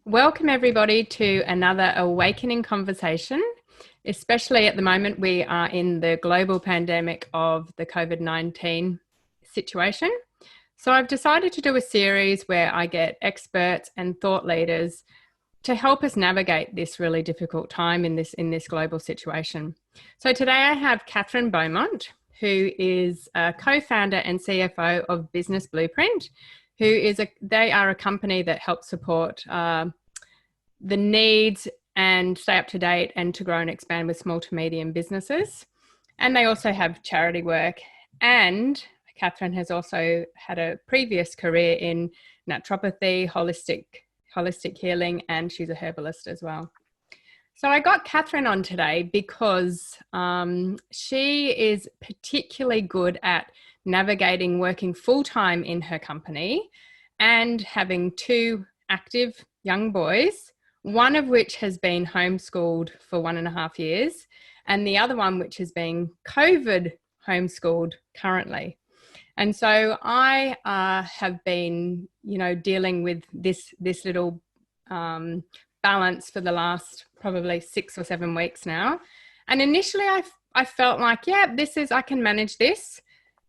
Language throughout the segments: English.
Welcome everybody to another awakening conversation. Especially at the moment, we are in the global pandemic of the COVID-19 situation. So I've decided to do a series where I get experts and thought leaders to help us navigate this really difficult time in this global situation. So today I have Katherine Beaumont, who is a co-founder and CFO of Business Blueprint, they are a company that helps support the needs and stay up to date and to grow and expand with small to medium businesses. And they also have charity work. And Katherine has also had a previous career in naturopathy, holistic healing, and she's a herbalist as well. So I got Katherine on today because she is particularly good at navigating working full-time in her company and having two active young boys, one of which has been homeschooled for 1.5 years and the other one which is being COVID homeschooled currently. And so I have been, dealing with this little balance for the last probably 6 or 7 weeks now. And initially I felt like, I can manage this.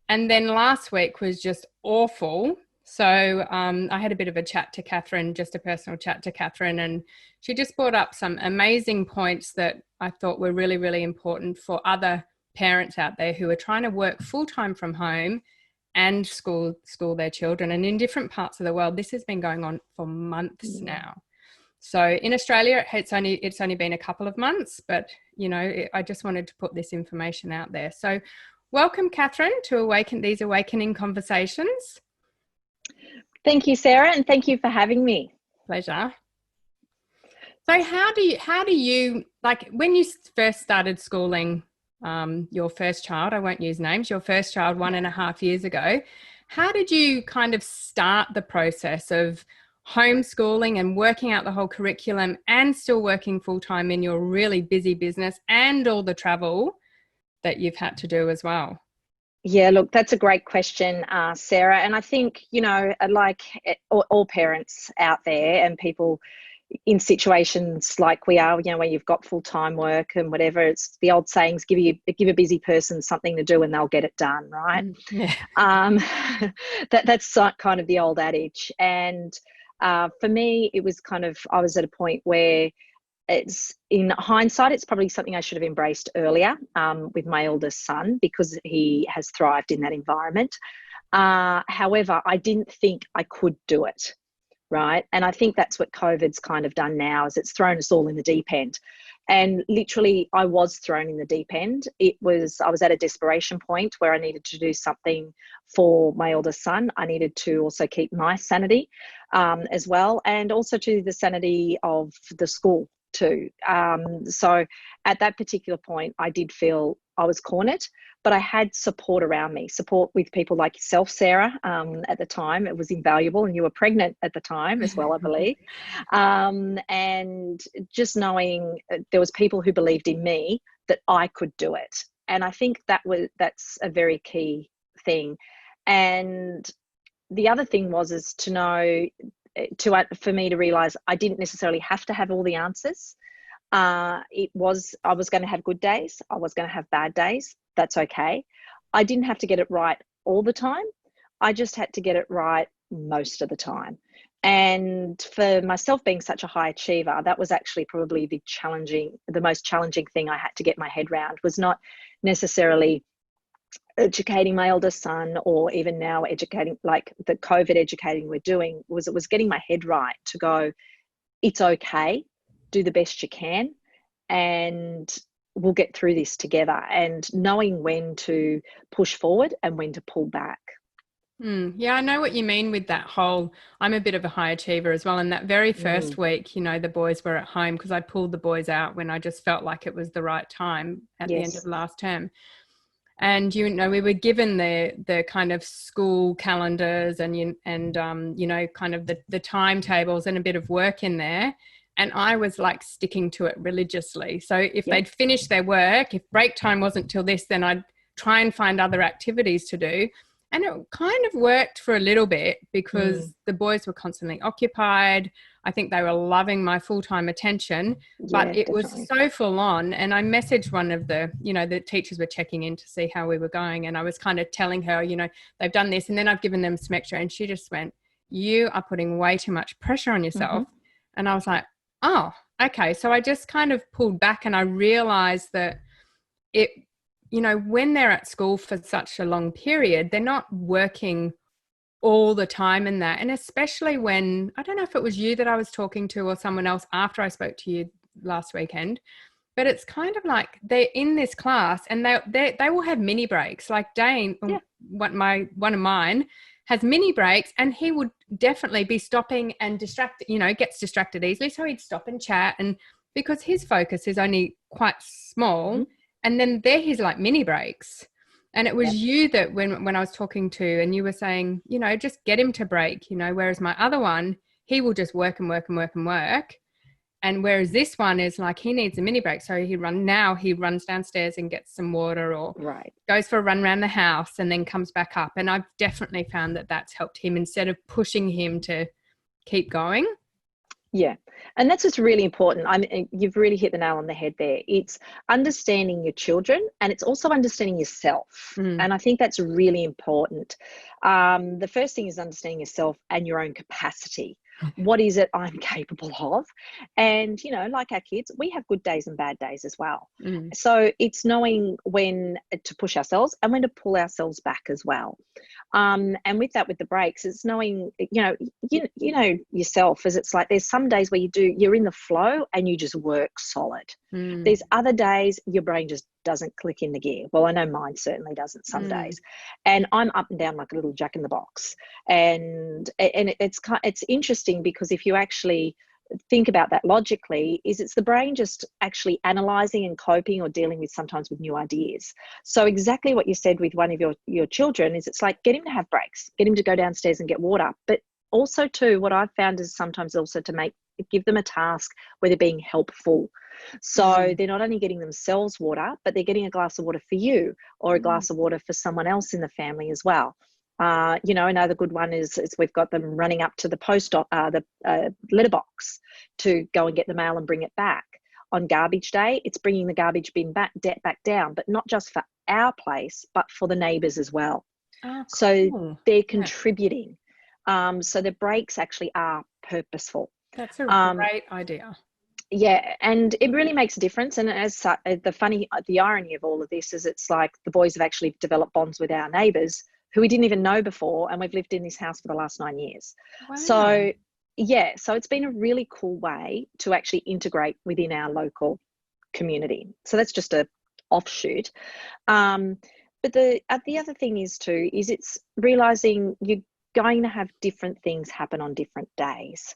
And then last week was just awful. So I had a bit of a chat to Katherine, just a personal chat to Katherine, and she just brought up some amazing points that I thought were really, really important for other parents out there who are trying to work full-time from home and school their children. And in different parts of the world, this has been going on for months now. So in Australia, it's only been a couple of months, but, I just wanted to put this information out there. So welcome, Katherine, to these awakening conversations. Thank you, Sarah, and thank you for having me. Pleasure. So how do you like when you first started schooling your first child, I won't use names, your first child 1.5 years ago, how did you kind of start the process of homeschooling and working out the whole curriculum and still working full-time in your really busy business and all the travel that you've had to do as well? Yeah, look, that's a great question, Sarah. And I think, like all parents out there and people in situations like we are, where you've got full-time work and whatever, it's the old sayings, give a busy person something to do and they'll get it done, right? Yeah. That's kind of the old adage. And for me, it was I was at a point where in hindsight, it's probably something I should have embraced earlier with my eldest son because he has thrived in that environment. However, I didn't think I could do it, right? And I think that's what COVID's kind of done now is it's thrown us all in the deep end. And literally, I was thrown in the deep end. I was at a desperation point where I needed to do something for my eldest son. I needed to also keep my sanity as well, and also to the sanity of the school too. So at that particular point, I did feel I was cornered, but I had support around me, support with people like yourself, Sarah. At the time, it was invaluable, and you were pregnant at the time as well, I believe. And just knowing there was people who believed in me that I could do it. And I think that's a very key thing. And the other thing is to know, for me to realize I didn't necessarily have to have all the answers. I was going to have good days. I was going to have bad days. That's okay. I didn't have to get it right all the time. I just had to get it right most of the time. And for myself being such a high achiever, that was actually probably the most challenging thing I had to get my head around, was not necessarily educating my eldest son or even now educating, like the COVID educating we're doing, it was getting my head right to go, it's okay, do the best you can, and we'll get through this together, and knowing when to push forward and when to pull back. Yeah, I know what you mean with that whole, I'm a bit of a high achiever as well. And that very first week, the boys were at home because I pulled the boys out when I just felt like it was the right time at the end of last term. And, we were given the kind of school calendars and kind of the timetables and a bit of work in there. And I was like sticking to it religiously. So if they'd finished their work, if break time wasn't till this, then I'd try and find other activities to do. And it kind of worked for a little bit because the boys were constantly occupied. I think they were loving my full-time attention, but Yeah, it was definitely. so full on. And I messaged one of the, the teachers were checking in to see how we were going. And I was kind of telling her, they've done this and then I've given them some extra. And she just went, you are putting way too much pressure on yourself. Mm-hmm. And I was like, oh, okay. So I just kind of pulled back and I realized that it, when they're at school for such a long period, they're not working all the time in that. And especially when, I don't know if it was you that I was talking to or someone else after I spoke to you last weekend, but it's kind of like they're in this class and they will have mini breaks. Like Dane, Yeah. one of mine has mini breaks, and he would definitely be stopping and gets distracted easily. So he'd stop and chat, and because his focus is only quite small, Mm-hmm. and then they're his like mini breaks. And it was Yep. you that when I was talking to, and you were saying, just get him to break, whereas my other one, he will just work and work and work and work. And whereas this one is like, he needs a mini break. So he runs downstairs and gets some water, or Right. goes for a run around the house and then comes back up. And I've definitely found that that's helped him instead of pushing him to keep going. Yeah. And that's just really important. You've really hit the nail on the head there. It's understanding your children, and it's also understanding yourself. And I think that's really important. The first thing is understanding yourself and your own capacity. What is it I'm capable of? And, like our kids, we have good days and bad days as well. So it's knowing when to push ourselves and when to pull ourselves back as well. And with the breaks, it's knowing, yourself, as it's like there's some days where you're in the flow and you just work solid. There's other days your brain just doesn't click in the gear. Well, I know mine certainly doesn't some days. And I'm up and down like a little jack in the box. And it's interesting, because if you actually think about that logically, it's the brain just actually analyzing and coping or dealing with sometimes with new ideas. So exactly what you said with one of your children is, it's like, get him to have breaks, get him to go downstairs and get water. But also too, what I've found is sometimes also to give them a task where they're being helpful. So they're not only getting themselves water, but they're getting a glass of water for you, or a glass of water for someone else in the family as well. Another good one is we've got them running up to the letterbox to go and get the mail and bring it back. On garbage day, it's bringing the garbage bin back down, but not just for our place, but for the neighbours as well. Oh, cool. So they're contributing. So the breaks actually are purposeful. That's a great idea. Yeah, and it really makes a difference. And as the irony of all of this is, it's like the boys have actually developed bonds with our neighbours who we didn't even know before, and we've lived in this house for the last 9 years. Wow. So it's been a really cool way to actually integrate within our local community. So that's just a offshoot. But the other thing is it's realizing you're going to have different things happen on different days.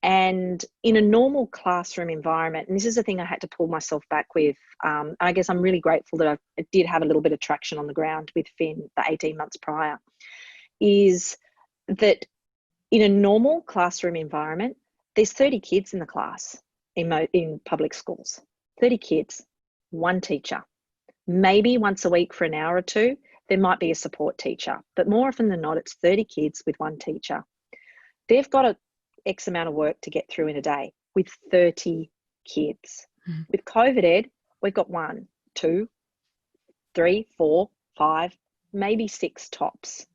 And in a normal classroom environment, and this is the thing I had to pull myself back with, I guess I'm really grateful that I did have a little bit of traction on the ground with Finn the 18 months prior, is that in a normal classroom environment, there's 30 kids in the class in public schools. 30 kids, one teacher. Maybe once a week for an hour or two, there might be a support teacher, but more often than not, it's 30 kids with one teacher. They've got X amount of work to get through in a day with 30 kids. With COVID Ed, we've got 1, 2, 3, 4, 5, maybe 6 tops,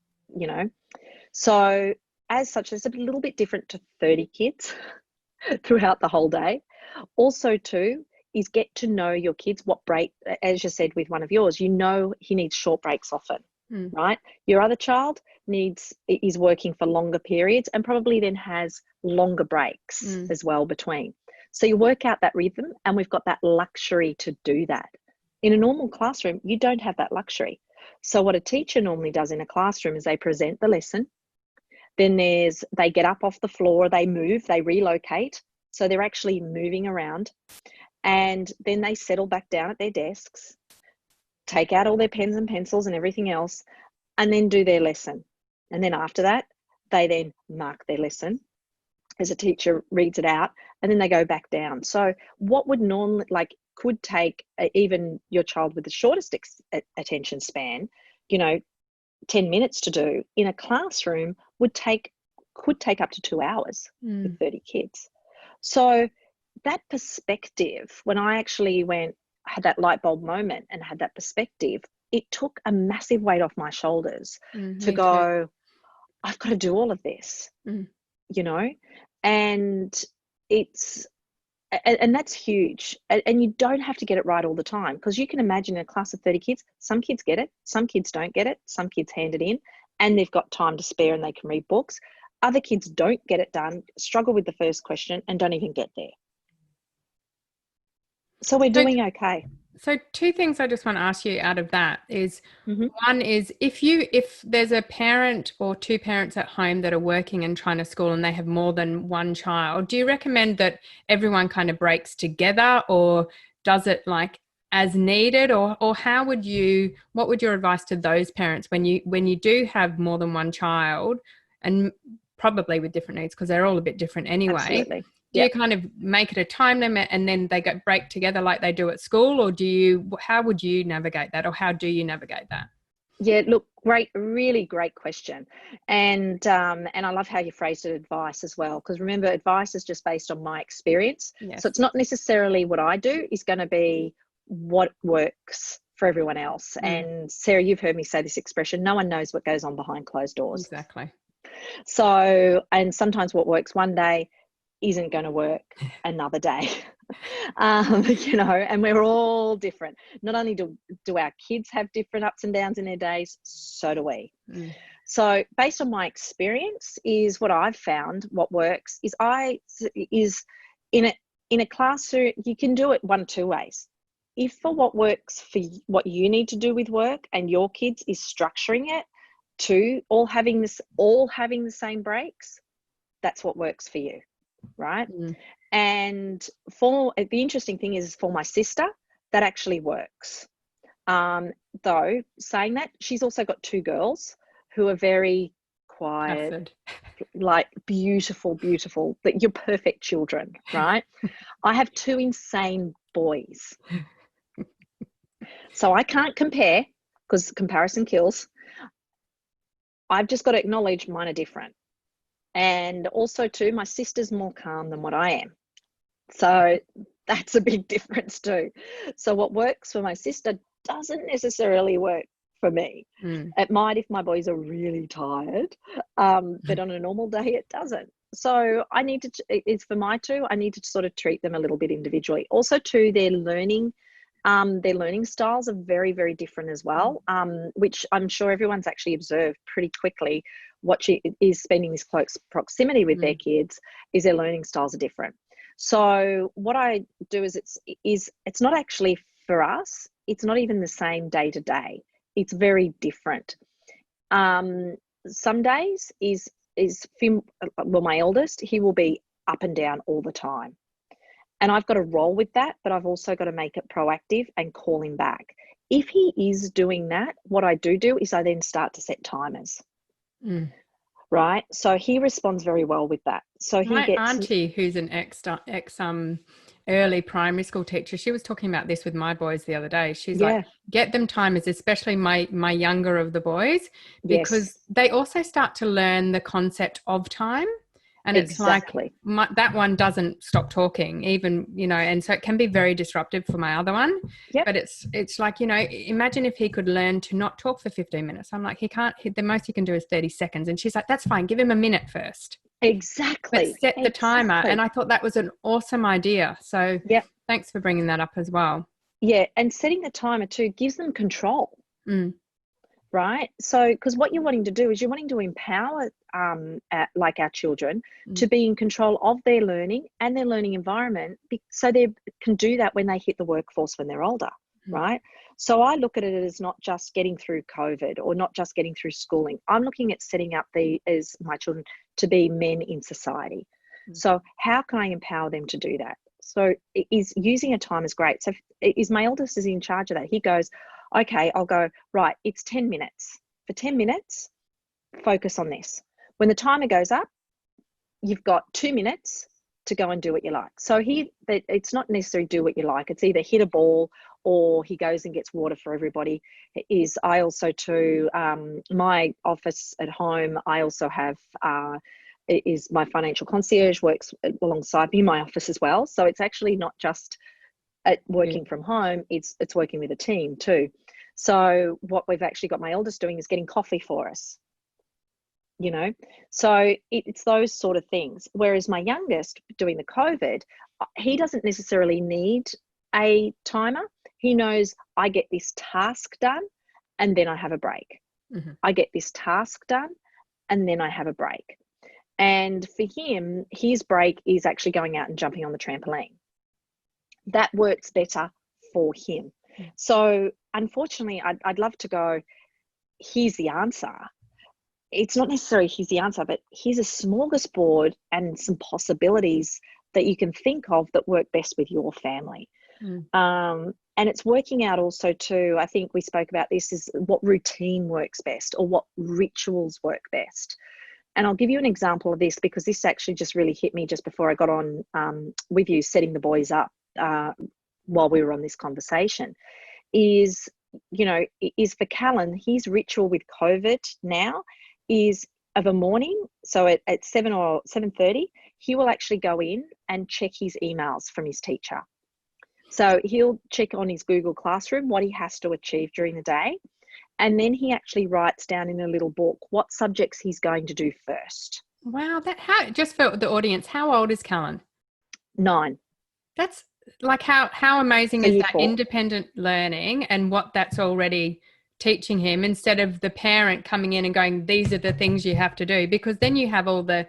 So as such, it's a little bit different to 30 kids throughout the whole day. Also too, is get to know your kids, what break, as you said with one of yours, he needs short breaks often. Right? Your other child is working for longer periods and probably then has longer breaks as well between. So you work out that rhythm, and we've got that luxury to do that. In a normal classroom, you don't have that luxury. So what a teacher normally does in a classroom is they present the lesson. Then they get up off the floor, they move, they relocate. So they're actually moving around, and then they settle back down at their desks, take out all their pens and pencils and everything else, and then do their lesson. And then after that, they then mark their lesson as a teacher reads it out, and then they go back down. So what would normally, could take even your child with the shortest attention span, 10 minutes to do, in a classroom could take up to 2 hours with 30 kids. So that perspective, when I actually had that light bulb moment and had that perspective, it took a massive weight off my shoulders to Me too. go, I've got to do all of this, you know, and and that's huge. And you don't have to get it right all the time, because you can imagine a class of 30 kids, some kids get it, some kids don't get it, some kids hand it in and they've got time to spare and they can read books. Other kids don't get it done, struggle with the first question and don't even get there. So we're doing okay. So two things I just want to ask you out of that is, one is, if there's a parent or two parents at home that are working and trying to school and they have more than one child, do you recommend that everyone kind of breaks together, or does it like as needed, or what would your advice to those parents when you do have more than one child, and probably with different needs, because they're all a bit different anyway? Absolutely. Do you kind of make it a time limit and then they break together like they do at school, or how would you navigate that, or how do you navigate that? Yeah, look, really great question. And I love how you phrased it, advice, as well, because remember, advice is just based on my experience. Yes. So it's not necessarily what I do is going to be what works for everyone else. And Sarah, you've heard me say this expression, no one knows what goes on behind closed doors. Exactly. So, and sometimes what works one day isn't going to work another day. You know, and we're all different. Not only do our kids have different ups and downs in their days, so do we. So based on my experience, is what I've found, what works is in a classroom, you can do it one of two ways. If for what works for what you need to do with work and your kids is structuring it to all having the same breaks, that's what works for you. Right. And the interesting thing is, for my sister, that actually works. Though saying that, she's also got two girls who are very quiet, like beautiful, that you're perfect children, right? I have two insane boys. So I can't compare, because comparison kills. I've just got to acknowledge mine are different. And also too, my sister's more calm than what I am. So that's a big difference too. So what works for my sister doesn't necessarily work for me. It might if my boys are really tired, but on a normal day it doesn't. So I need to, it's for my two, I need to sort of treat them a little bit individually. Also too, their learning styles are very, very different as well, which I'm sure everyone's actually observed pretty quickly. What she is spending this close proximity with their kids is their learning styles are different. So what I do is it's not actually for us. It's not even the same day to day. It's very different. Some days my eldest, he will be up and down all the time. And I've got to roll with that, but I've also got to make it proactive and call him back. If he is doing that, what I do is I then start to set timers. Right. So he responds very well with that. So my auntie, who's an ex early primary school teacher, she was talking about this with my boys the other day. She's like, get them timers, especially my younger of the boys, because they also start to learn the concept of time. And it's like that one doesn't stop talking even, you know, and so it can be very disruptive for my other one. But it's like, you know, imagine if he could learn to not talk for 15 minutes. I'm like, the most he can do is 30 seconds. And she's like, that's fine. Give him a minute first. Exactly. But set the timer. And I thought that was an awesome idea. So thanks for bringing that up as well. Yeah. And setting the timer too gives them control. Right. So, because what you're wanting to do is you're wanting to empower like our children to be in control of their learning and their learning environment, so they can do that when they hit the workforce when they're older. Right. So I look at it as not just getting through COVID or not just getting through schooling. I'm looking at setting up as my children to be men in society. So how can I empower them to do that? So using a time is great. So my eldest is in charge of that. He goes, okay, I'll go, right, it's 10 minutes. For 10 minutes, focus on this. When the timer goes up, you've got 2 minutes to go and do what you like. So it's not necessarily do what you like. It's either hit a ball or he goes and gets water for everybody. I also too, my office at home, I also have is my financial concierge, works alongside me in my office as well. So it's actually not just at working from home, it's working with a team too. So what we've actually got my eldest doing is getting coffee for us, you know. So it's those sort of things. Whereas my youngest, doing the COVID, he doesn't necessarily need a timer. He knows I get this task done and then I have a break. Mm-hmm. I get this task done and then I have a break. And for him, his break is actually going out and jumping on the trampoline. That works better for him. So unfortunately, I'd love to go, here's the answer. It's not necessarily here's the answer, but here's a smorgasbord and some possibilities that you can think of that work best with your family. And it's working out also too, I think we spoke about this, is what routine works best or what rituals work best. And I'll give you an example of this because this actually just really hit me just before I got on with you, setting the boys up while we were on this conversation. Is for Callan, his ritual with COVID now is of a morning. So at 7 or 7:30, he will actually go in and check his emails from his teacher. So he'll check on his Google Classroom what he has to achieve during the day. And then he actually writes down in a little book what subjects he's going to do first. Wow. Just for the audience, how old is Callan? 9. That's like, how amazing is that 4. independent learning and what that's already teaching him, instead of the parent coming in and going, these are the things you have to do, because then you have all the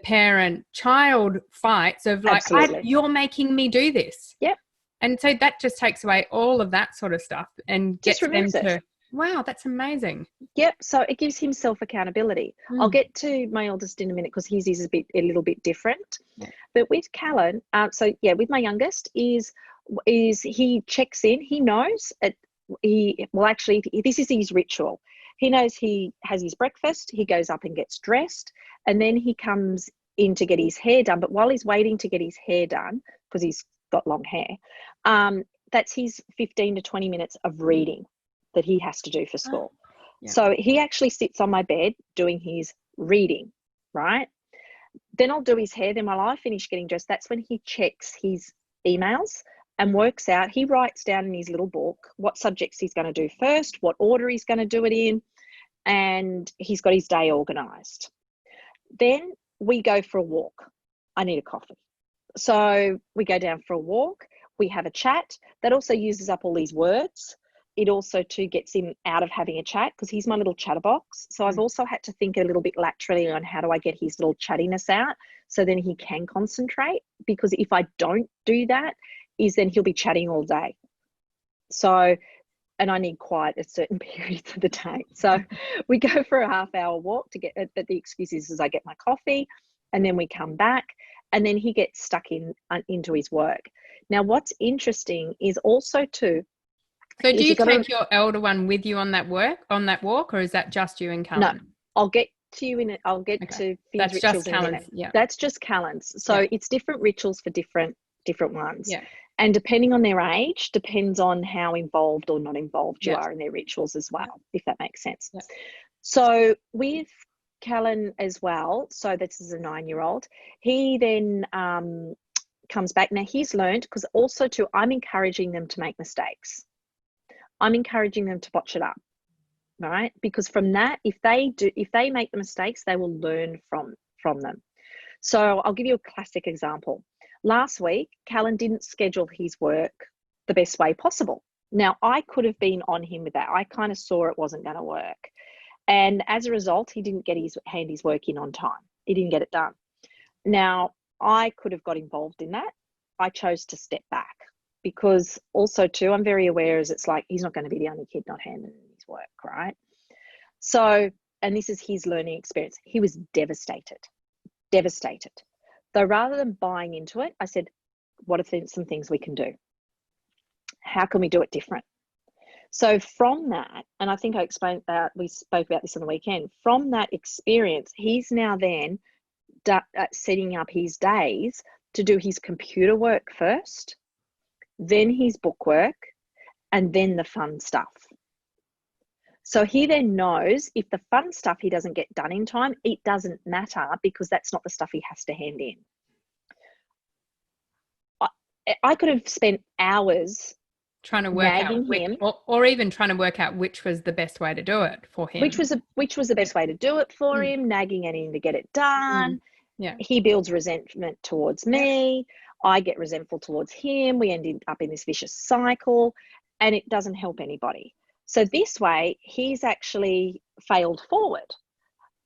parent-child fights of like, you're making me do this. Yep. And so that just takes away all of that sort of stuff and gets them to, wow, that's amazing. Yep. So it gives him self-accountability. I'll get to my eldest in a minute because his is a little bit different. Yeah. But with Callan, with my youngest is he checks in. He knows this is his ritual. He knows he has his breakfast. He goes up and gets dressed, and then he comes in to get his hair done. But while he's waiting to get his hair done, because he's got long hair, that's his 15 to 20 minutes of reading that he has to do for school. Yeah. So he actually sits on my bed doing his reading, right? Then I'll do his hair. Then while I finish getting dressed, that's when he checks his emails and works out. He writes down in his little book what subjects he's going to do first, what order he's going to do it in, and he's got his day organised. Then we go for a walk. I need a coffee. So we go down for a walk. We have a chat. That also uses up all these words. It also too gets him out of having a chat because he's my little chatterbox. So I've also had to think a little bit laterally on how do I get his little chattiness out so then he can concentrate, because if I don't do that, then he'll be chatting all day. So, and I need quiet at certain periods of the day. So we go for a half-hour walk but the excuse is I get my coffee and then we come back and then he gets stuck into his work. Now, what's interesting is also too, so do you take your elder one with you on that walk, or is that just you and Callan? No, I'll get to you to Finn's rituals in a minute. Yeah. That's just Callan's. So it's different rituals for different ones. Yeah. And depending on their age, depends on how involved or not involved you are in their rituals as well, if that makes sense. Yeah. So with Callan as well, so this is a 9-year-old, he then comes back. Now he's learned, because also too, I'm encouraging them to make mistakes. I'm encouraging them to botch it up, right? Because from that, if they make the mistakes, they will learn from them. So I'll give you a classic example. Last week, Callan didn't schedule his work the best way possible. Now, I could have been on him with that. I kind of saw it wasn't going to work. And as a result, he didn't get his work in on time. He didn't get it done. Now, I could have got involved in that. I chose to step back. Because also too, I'm very aware as it's like, he's not going to be the only kid not handling his work, right? So, and this is his learning experience. He was devastated. Though rather than buying into it, I said, what are some things we can do? How can we do it different? So from that, and I think I explained that, we spoke about this on the weekend, from that experience, he's now then setting up his days to do his computer work first, then his book work, and then the fun stuff. So he then knows if the fun stuff he doesn't get done in time, it doesn't matter because that's not the stuff he has to hand in. I could have spent hours trying to work out him, or even trying to work out which was the best way to do it for him. Which was the best way to do it for him, nagging at him to get it done. Yeah. He builds resentment towards me. I get resentful towards him. We end up in this vicious cycle, and it doesn't help anybody. So this way, he's actually failed forward.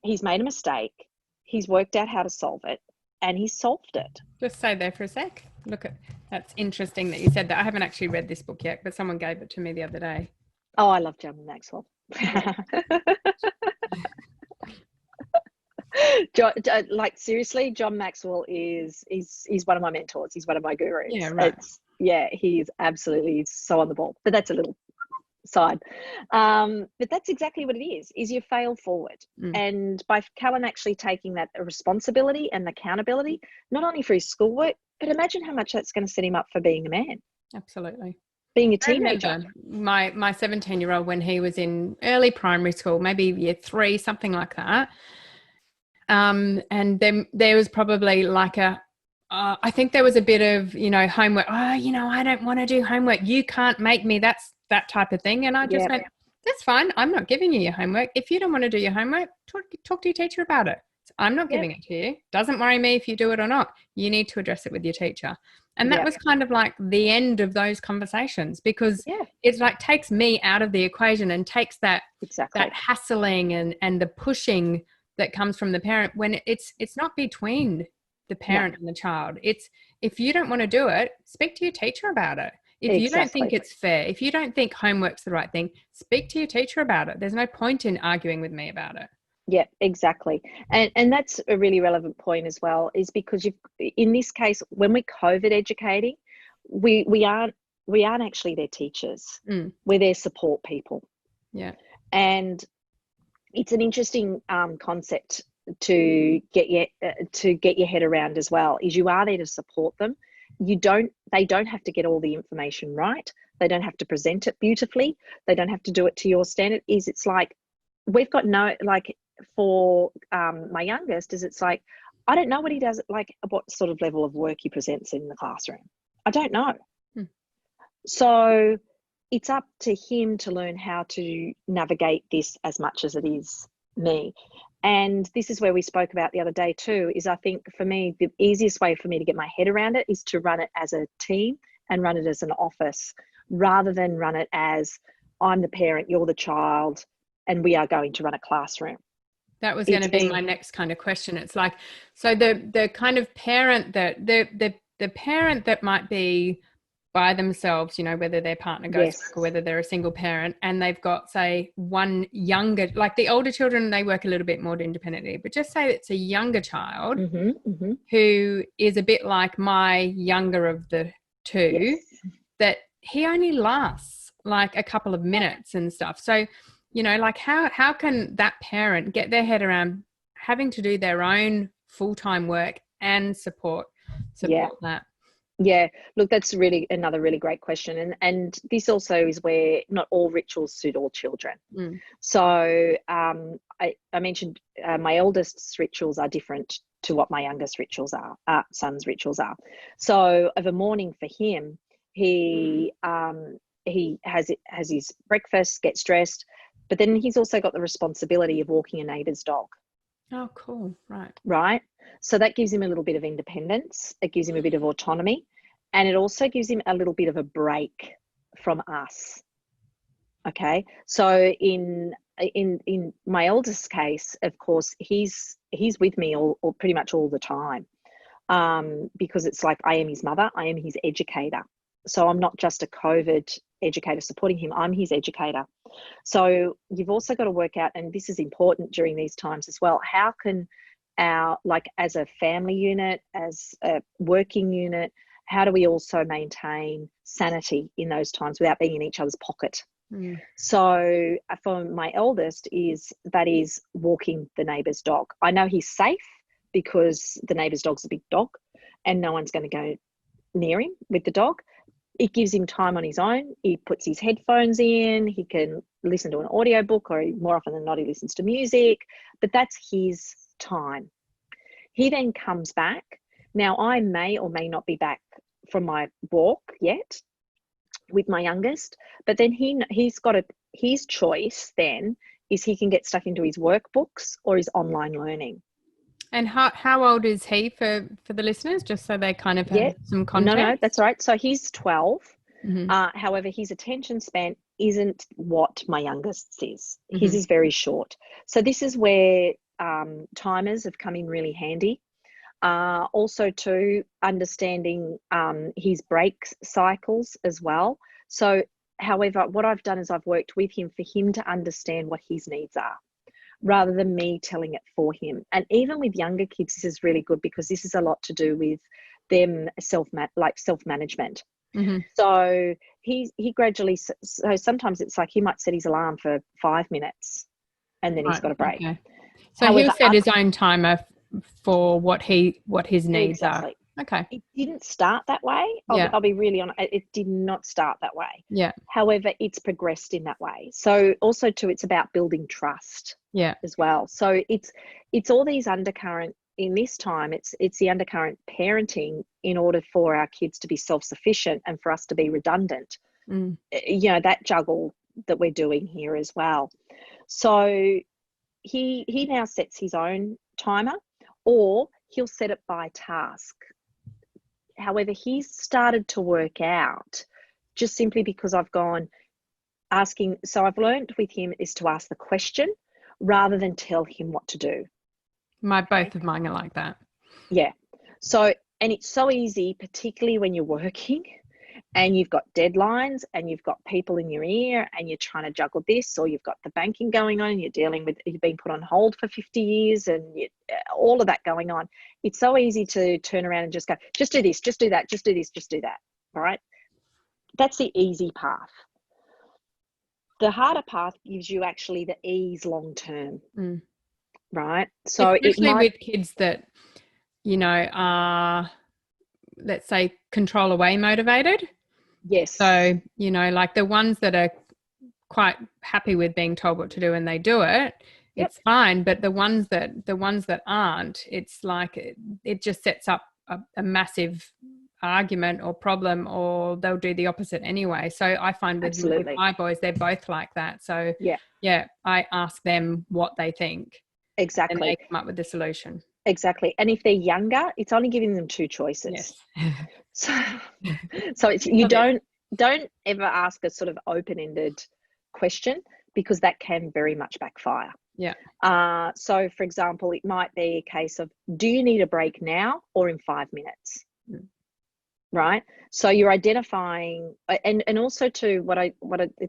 He's made a mistake. He's worked out how to solve it, and he's solved it. Just stay there for a sec. Look at that's interesting that you said that. I haven't actually read this book yet, but someone gave it to me the other day. Oh, I love John Maxwell. Like seriously, John Maxwell is one of my mentors. He's one of my gurus. Yeah, right. He's absolutely so on the ball. But that's a little side. But that's exactly what it is you fail forward. And by Callan actually taking that responsibility and accountability, not only for his schoolwork, but imagine how much that's going to set him up for being a man. Absolutely. Being a teenager. My 17-year-old, when he was in early primary school, maybe year 3, something like that. And then there was probably like I think there was a bit of, homework. Oh, I don't want to do homework. You can't make me. That's that type of thing. And I just went, that's fine. I'm not giving you your homework. If you don't want to do your homework, talk to your teacher about it. I'm not giving it to you. Doesn't worry me if you do it or not. You need to address it with your teacher. And that was kind of like the end of those conversations, because it's like takes me out of the equation and takes that hassling and the pushing that comes from the parent, when it's not between the parent and the child. It's, if you don't want to do it, speak to your teacher about it. If you don't think it's fair, if you don't think homework's the right thing, speak to your teacher about it. There's no point in arguing with me about it. Yeah, exactly. And that's a really relevant point as well, is because in this case, when we're COVID educating, we aren't actually their teachers. We're their support people. Yeah. And it's an interesting concept to get your head around as well, is you are there to support them. They don't have to get all the information right. They don't have to present it beautifully. They don't have to do it to your standard. It's like, we've got for my youngest, it's like, I don't know what he does, like what sort of level of work he presents in the classroom. I don't know. So it's up to him to learn how to navigate this as much as it is me. And this is where we spoke about the other day too, is I think for me, the easiest way for me to get my head around it is to run it as a team and run it as an office, rather than run it as I'm the parent, you're the child, and we are going to run a classroom. That was going to be my next kind of question. It's like, so the kind of parent that the parent that might be by themselves, whether their partner goes back or whether they're a single parent, and they've got, say, one younger, like the older children, they work a little bit more independently, but just say it's a younger child who is a bit like my younger of the two, that he only lasts like a couple of minutes and stuff. So, like how can that parent get their head around having to do their own full-time work and support that? Yeah, look, that's really another really great question. And this also is where not all rituals suit all children. So I mentioned my eldest's rituals are different to what my youngest son's rituals are. So of a morning for him, he has his breakfast, gets dressed, but then he's also got the responsibility of walking a neighbour's dog. Oh, cool. Right. So that gives him a little bit of independence. It gives him a bit of autonomy, and it also gives him a little bit of a break from us. Okay. So in my eldest case, of course, he's with me all pretty much all the time, because it's like I am his mother, I am his educator. So I'm not just a COVID educator supporting him, I'm his educator. So you've also got to work out, and this is important during these times as well, how can as a family unit, as a working unit, how do we also maintain sanity in those times without being in each other's pocket? So for my eldest, that is walking the neighbour's dog. I know he's safe because the neighbour's dog's a big dog and no one's going to go near him with the dog. it gives him time on his own. He puts his headphones in, he can listen to an audiobook, or more often than not, he listens to music, but that's his time. He then comes back. Now, I may or may not be back from my walk yet with my youngest, but then he's got his choice then is he can get stuck into his workbooks or his online learning. And how old is he for the listeners, just so they kind of have some context? No, that's right. So he's 12. However, his attention span isn't what my youngest's is. His is very short. So this is where timers have come in really handy. Also to understanding his break cycles as well. So, however, what I've done is I've worked with him for him to understand what his needs are, rather than me telling it for him. And even with younger kids, this is really good because this is a lot to do with them self-management. So he gradually, so sometimes it's like he might set his alarm for 5 minutes and then he's got a break. Okay. So he'll set his own timer for what his needs are. Okay. It didn't start that way. I'll be really honest. It did not start that way. Yeah. However, it's progressed in that way. So also too, it's about building trust. Yeah. As well. So it's all these undercurrent in this time. It's the undercurrent parenting in order for our kids to be self-sufficient and for us to be redundant. That juggle that we're doing here as well. So he now sets his own timer, or he'll set it by task. However, he's started to work out just simply because I've gone asking. So I've learned with him is to ask the question rather than tell him what to do. Both of mine are like that. Yeah. So, and it's so easy, particularly when you're working and you've got deadlines and you've got people in your ear and you're trying to juggle this, or you've got the banking going on and you're dealing with, you've been put on hold for 50 years and all of that going on. It's so easy to turn around and just go, just do this, just do that, just do this, just do that. All right. That's the easy path. The harder path gives you actually the ease long term. Right. So especially with kids that, are, let's say, control away motivated. Yes. So, like the ones that are quite happy with being told what to do and they do it, it's fine. But the ones that aren't, it's like it just sets up a massive argument or problem, or they'll do the opposite anyway. So I find with my boys, they're both like that. So I ask them what they think. Exactly. And they come up with the solution. Exactly. And if they're younger, it's only giving them 2 choices. Yes. So it's, you don't ever ask a sort of open-ended question, because that can very much backfire. Yeah. So for example, it might be a case of, do you need a break now or in 5 minutes? Right. So you're identifying, and also too,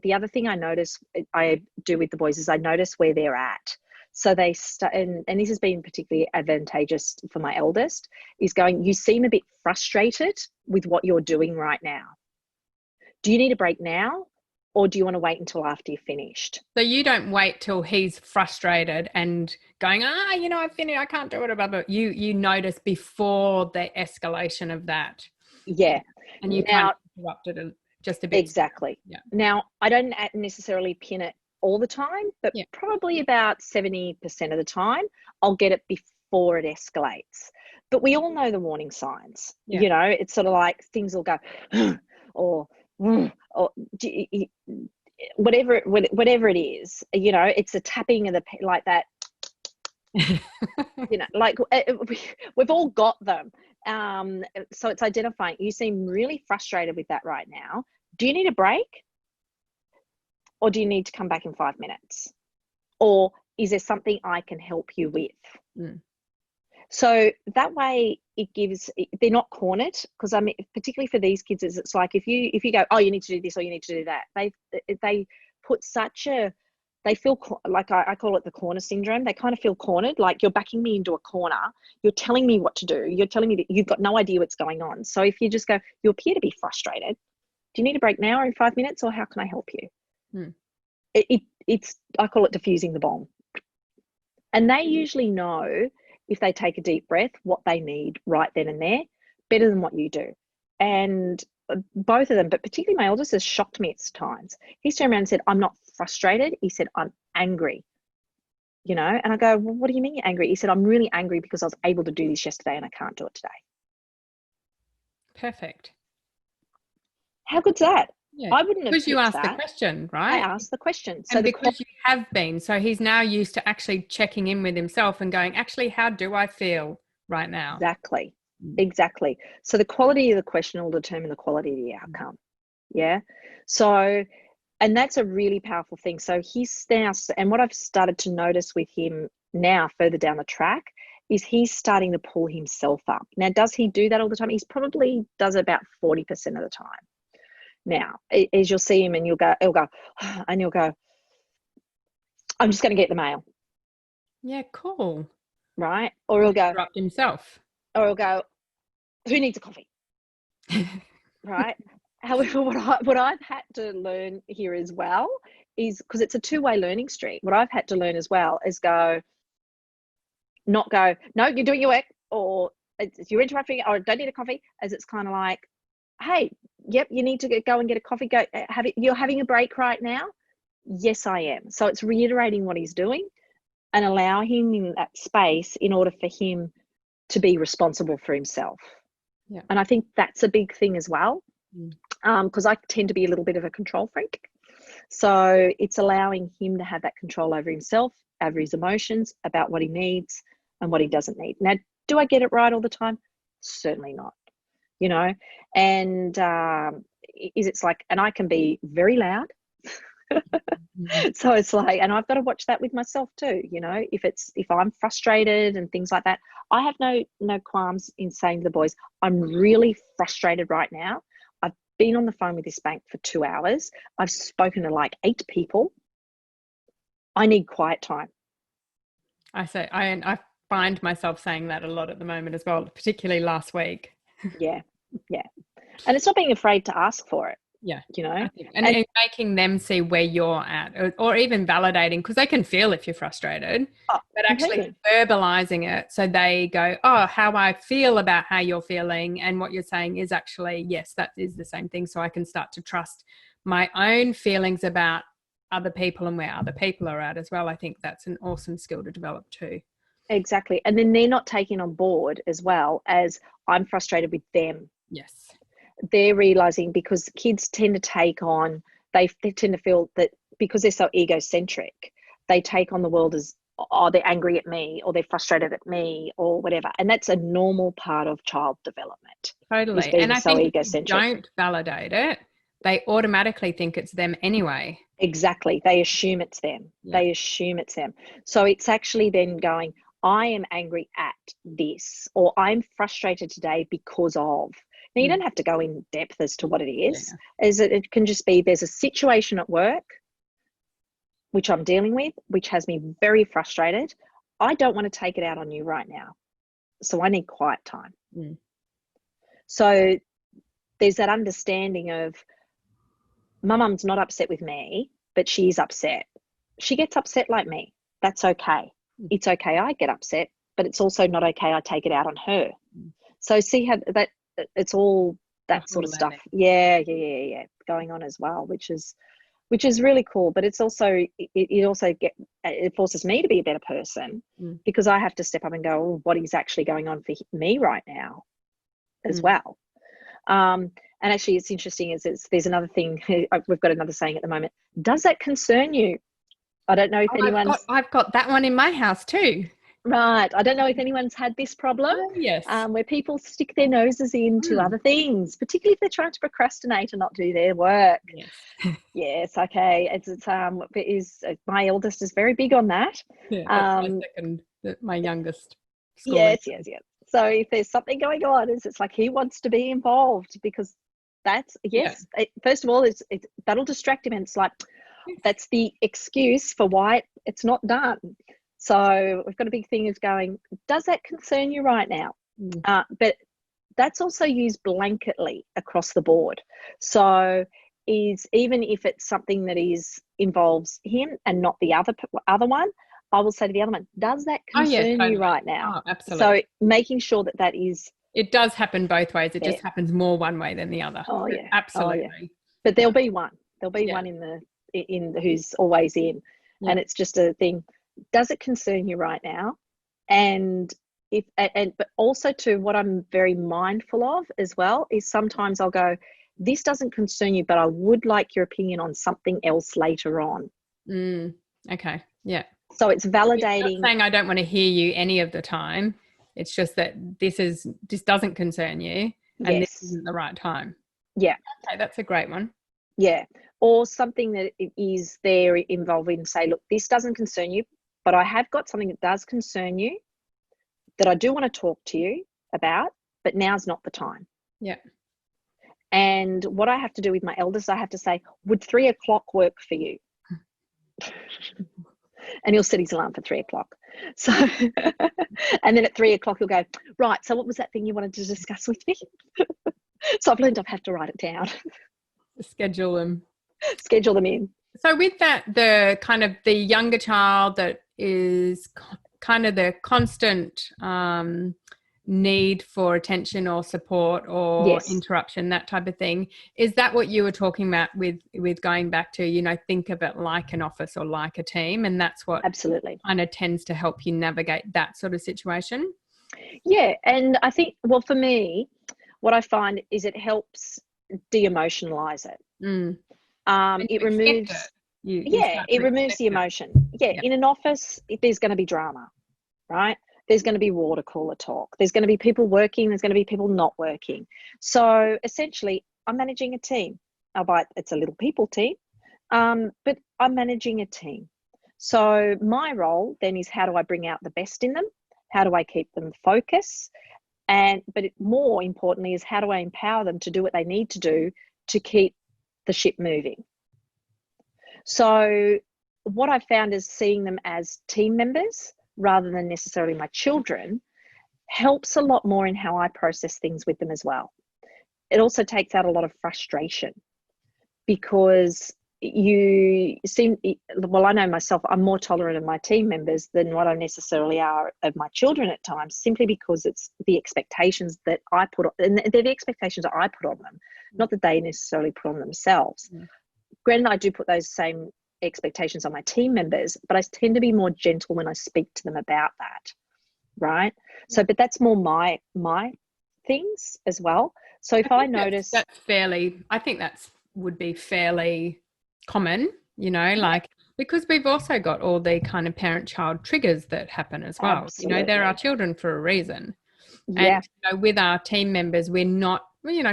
the other thing I do with the boys is I notice where they're at. So they and this has been particularly advantageous for my eldest, is going, you seem a bit frustrated with what you're doing right now. Do you need a break now, or do you want to wait until after you're finished? So you don't wait till he's frustrated and going, I've finished, I can't do it, but you notice before the escalation of that. Yeah. And you kind of interrupted it just a bit. Exactly. Yeah. Now, I don't necessarily pin it all the time, but probably about 70% of the time, I'll get it before it escalates. But we all know the warning signs. Yeah. It's sort of like things will go, or whatever it is, it's a tapping of the, like that, like we've all got them. So it's identifying, you seem really frustrated with that right now. Do you need a break? Or do you need to come back in 5 minutes? Or is there something I can help you with? So that way they're not cornered, because particularly for these kids, it's like if you go, oh, you need to do this or you need to do that, they put they feel like, I call it the corner syndrome. They kind of feel cornered, like you're backing me into a corner. You're telling me what to do. You're telling me that you've got no idea what's going on. So if you just go, you appear to be frustrated. Do you need a break now or in 5 minutes, or how can I help you? It's I call it diffusing the bomb. And they usually know, if they take a deep breath, what they need right then and there, better than what you do. And both of them, but particularly my eldest, has shocked me at times. He's turned around and said, I'm not frustrated. He said, I'm angry, and I go, well, what do you mean you're angry? He said, I'm really angry because I was able to do this yesterday and I can't do it today. Perfect. How good's that? Yeah. I wouldn't have because you asked that. the question, right? I asked the question. And because you have been, so he's now used to actually checking in with himself and going, actually, how do I feel right now? Exactly. So the quality of the question will determine the quality of the outcome. Yeah. So, and that's a really powerful thing. So he's now, and what I've started to notice with him now further down the track is he's starting to pull himself up. Now, does he do that all the time? He's probably does it about 40% of the time. Now, as you'll see him and he'll go, and you'll go, I'm just going to get the mail. Yeah, cool. Right? Or he'll go, interrupt himself. Or he'll go, who needs a coffee? Right? However, what I've had to learn here as well is, because it's a two-way learning street, what I've had to learn as well is not go, no, you're doing your work, or you're interrupting, or don't need a coffee, as it's kind of like, hey, yep, you need to go and get a coffee. Go have it. You're having a break right now? Yes, I am. So it's reiterating what he's doing and allow him in that space in order for him to be responsible for himself. Yeah. And I think that's a big thing as well, because I tend to be a little bit of a control freak. So it's allowing him to have that control over himself, over his emotions, about what he needs and what he doesn't need. Now, do I get it right all the time? Certainly not. And it's like, and I can be very loud. So it's like, and I've got to watch that with myself too. If I'm frustrated and things like that, I have no qualms in saying to the boys, I'm really frustrated right now. I've been on the phone with this bank for 2 hours. I've spoken to like 8 people. I need quiet time. I find myself saying that a lot at the moment as well, particularly last week. Yeah. And it's not being afraid to ask for it. Yeah. And making them see where you're at, or even validating, because they can feel if you're frustrated, but actually verbalizing it so they go, oh, how I feel about how you're feeling and what you're saying is actually, yes, that is the same thing. So I can start to trust my own feelings about other people and where other people are at as well. I think that's an awesome skill to develop too. Exactly. And then they're not taking on board as well as I'm frustrated with them. Yes. They're realizing, because kids tend to take on, they tend to feel that because they're so egocentric, they take on the world as, oh, they're angry at me, or they're frustrated at me, or whatever. And that's a normal part of child development. Totally. And I think if you don't validate it, they automatically think it's them anyway. Exactly. They assume it's them. Yeah. They assume it's them. So it's actually then going, I am angry at this, or I'm frustrated today because of. Now, you don't have to go in depth as to what it is. Yeah. It can just be, there's a situation at work which I'm dealing with, which has me very frustrated. I don't want to take it out on you right now. So I need quiet time. So there's that understanding of, my mum's not upset with me, but she's upset. She gets upset like me. That's okay. It's okay I get upset, but it's also not okay I take it out on her. So see how that, it's all that sort of stuff. Yeah, going on as well, which is really cool. But it's also, it forces me to be a better person, because I have to step up and go, oh, what is actually going on for me right now as well. And actually, it's interesting, there's another thing, we've got another saying at the moment. Does that concern you? I don't know if anyone's... I've got that one in my house too. Right. I don't know if anyone's had this problem. Oh, yes. Where people stick their noses into other things, particularly if they're trying to procrastinate and not do their work. Yes. Yes. Okay. My eldest is very big on that. Yeah, my youngest. Yes. So if there's something going on, it's like he wants to be involved, because that's, first of all, it's that'll distract him, and it's like, that's the excuse for why it's not done. So we've got a big thing is going, does that concern you right now? But that's also used blanketly across the board. So even if it's something that involves him and not the other one, I will say to the other one, does that concern you right now? Oh, absolutely. So making sure that is It does happen both ways. It Yeah. just happens more one way than the other. Oh yeah. Absolutely. Oh yeah. But there'll be one. There'll be one in who's always in, and it's just a thing. Does it concern you right now? And but also too, what I'm very mindful of as well is sometimes I'll go, this doesn't concern you, but I would like your opinion on something else later on. Okay. Yeah. So it's validating. It's not saying I don't want to hear you any of the time. It's just that this doesn't concern you, and this isn't the right time. Yeah. Okay, that's a great one. Yeah. Or something that is there involving, say, look, this doesn't concern you, but I have got something that does concern you that I do want to talk to you about, but now's not the time. Yeah. And what I have to do with my eldest, I have to say, would 3 o'clock work for you? And he'll set his alarm for 3 o'clock. So, and then at 3 o'clock, he'll go, right, so what was that thing you wanted to discuss with me? So I've learned I have to write it down. Schedule them in. So with that, the kind of the younger child that is kind of the constant need for attention or support or interruption, that type of thing, is that what you were talking about with going back to, think of it like an office or like a team, and that's what absolutely kind of tends to help you navigate that sort of situation? Yeah. And I think, well, for me, what I find is it helps de-emotionalize it. It removes it removes the emotion. In an office, there's going to be drama, right? There's going to be water cooler talk. There's going to be people working. There's going to be people not working. So essentially, I'm managing a team. Albeit it's a little people team, but I'm managing a team. So my role then is, how do I bring out the best in them? How do I keep them focused? But more importantly is, how do I empower them to do what they need to do to keep the ship moving? So what I found is seeing them as team members rather than necessarily my children helps a lot more in how I process things with them as well. It also takes out a lot of frustration, because I know myself, I'm more tolerant of my team members than what I necessarily are of my children at times, simply because it's the expectations that I put on, and they're the expectations that I put on them, not that they necessarily put on themselves. Granted, I do put those same expectations on my team members, but I tend to be more gentle when I speak to them about that, right? So, but that's more my things as well. So if I notice, that's fairly, I think would be fairly common, like, because we've also got all the kind of parent-child triggers that happen as well. Absolutely. They're our children for a reason. And with our team members, we're not,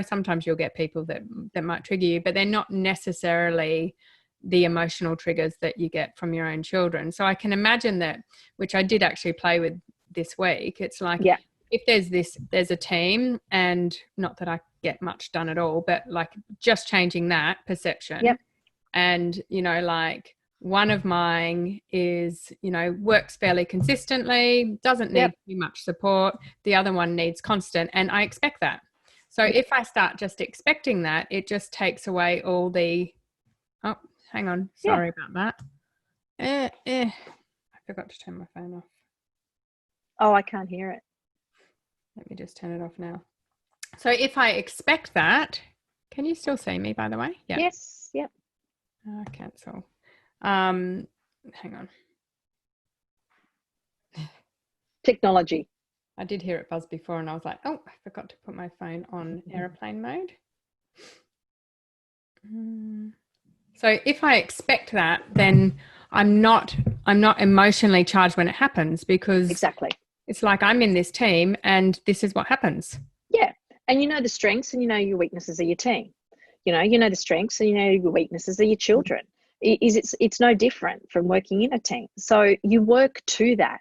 sometimes you'll get people that might trigger you, but they're not necessarily the emotional triggers that you get from your own children. So I can imagine that, which I did actually play with this week. It's like, if there's a team, and not that I get much done at all, but like just changing that perception. And, like one of mine is, works fairly consistently, doesn't need too much support. The other one needs constant, and I expect that. So if I start just expecting that, it just takes away all the, oh, hang on, sorry about that. I forgot to turn my phone off. Oh, I can't hear it. Let me just turn it off now. So if I expect that, can you still see me, by the way? Yeah. Yes. Yep. Cancel. Hang on. Technology. I did hear it buzz before, and I was like, oh, I forgot to put my phone on airplane mode. So if I expect that, then I'm not emotionally charged when it happens, because it's like I'm in this team and this is what happens. Yeah. And the strengths and your weaknesses of your team. The strengths and your weaknesses of your children. It's no different from working in a team. So you work to that.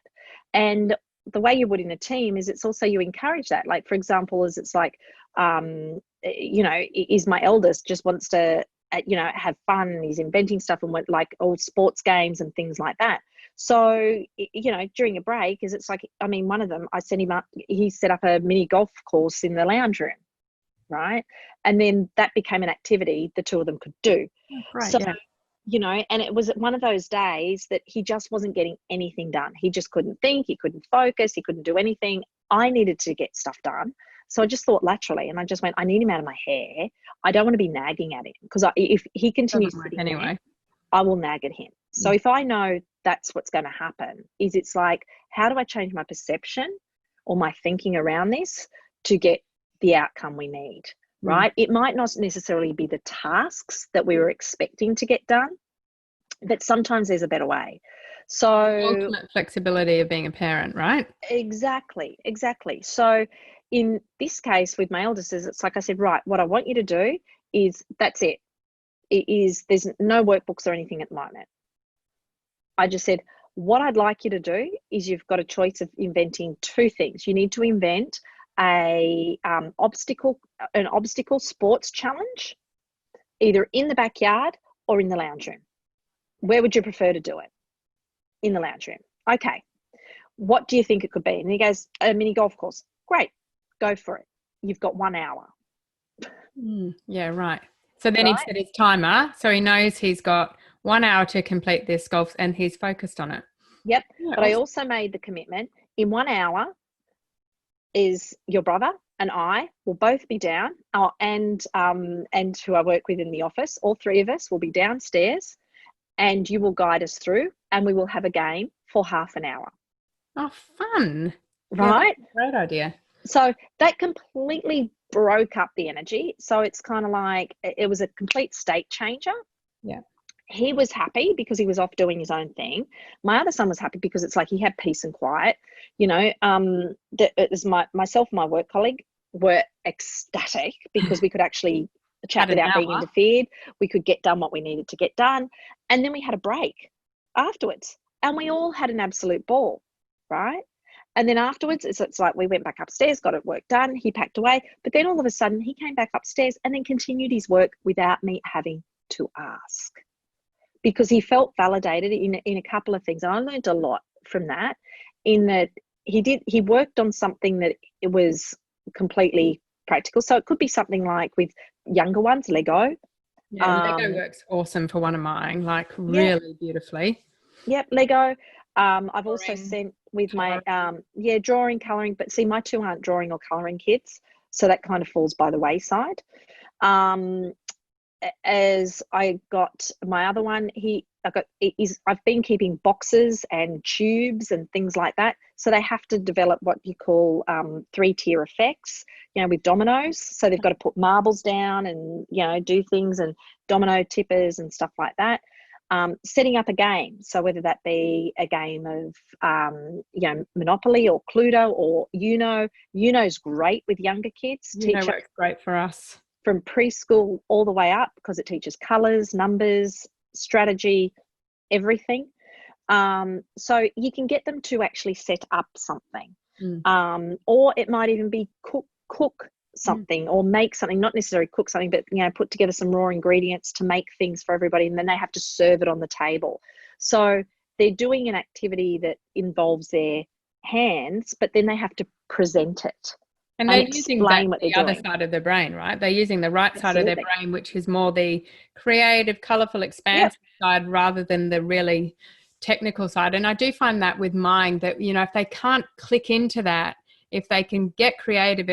And the way you would in a team is, it's also, you encourage that. Like, for example, it's like, is my eldest just wants to, have fun, and he's inventing stuff and went like old sports games and things like that. So, during a break, it's like, one of them, I sent him up, he set up a mini golf course in the lounge room, right? And then that became an activity the two of them could do. And it was one of those days that he just wasn't getting anything done. He just couldn't think, he couldn't focus, he couldn't do anything. I needed to get stuff done. So I just thought laterally, and I just went, I need him out of my hair. I don't want to be nagging at him, because if he continues Doesn't work sitting anyway. there, I will nag at him. So if I know that's what's going to happen, it's like, how do I change my perception or my thinking around this to get the outcome we need, right? It might not necessarily be the tasks that we were expecting to get done, but sometimes there's a better way. So the ultimate flexibility of being a parent, right? Exactly. So in this case with my eldest, it's like I said, right, what I want you to do is, that's it. There's no workbooks or anything at the moment. I just said, what I'd like you to do is, you've got a choice of inventing two things. You need to invent an obstacle sports challenge, either in the backyard or in the lounge room. Where would you prefer to do it? In the lounge room. Okay. What do you think it could be? And he goes, a mini golf course. Great. Go for it. You've got 1 hour. Yeah, right. So then Right? he'd set his timer, so he knows he's got 1 hour to complete this golf, and he's focused on it. Yep. Yeah, but I also made the commitment, in 1 hour is your brother and I will both be down, and who I work with in the office. All three of us will be downstairs, and you will guide us through, and we will have a game for half an hour. Oh, fun. Right? Yeah, great idea. So that completely broke up the energy. So it's kind of like, it was a complete state changer. Yeah. He was happy because he was off doing his own thing. My other son was happy because it's like he had peace and quiet. It was myself and my work colleague were ecstatic because we could actually chat without being interfered. We could get done what we needed to get done. And then we had a break afterwards, and we all had an absolute ball, right? And then afterwards, it's like we went back upstairs, got it work done. He packed away. But then all of a sudden, he came back upstairs and then continued his work without me having to ask, because he felt validated in a couple of things. And I learned a lot from that, in that he worked on something that it was completely practical. So it could be something like with younger ones, Lego. Yeah, Lego works awesome for one of mine, like really beautifully. Yep, Lego. I've also sent with my drawing, colouring, but see, my two aren't drawing or colouring kids, so that kind of falls by the wayside. As I got my other one, I've been keeping boxes and tubes and things like that, so they have to develop what you call 3-tier effects, with dominoes. So they've got to put marbles down and do things, and domino tippers and stuff like that. Setting up a game, so whether that be a game of Monopoly or Cluedo or Uno's great with younger kids. Uno works great for us from preschool all the way up, because it teaches colours, numbers, strategy, everything. So you can get them to actually set up something, or it might even be cook something, or make something, not necessarily cook something, but put together some raw ingredients to make things for everybody, and then they have to serve it on the table. So they're doing an activity that involves their hands, but then they have to present it. And they're using the other side of the brain, right? They're using the right side of their brain, which is more the creative, colourful, expansive side, rather than the really technical side. And I do find that with mine, that, if they can't click into that, if they can get creative,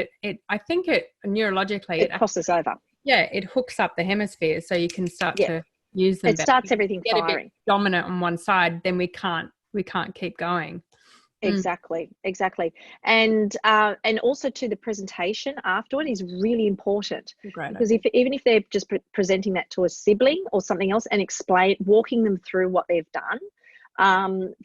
I think neurologically it crosses over. Yeah, it hooks up the hemispheres, so you can start to use them. It starts everything firing. A bit dominant on one side, then we can't keep going. Exactly. And also to the presentation afterward is really important, because even if they're just presenting that to a sibling or something else, and walking them through what they've done.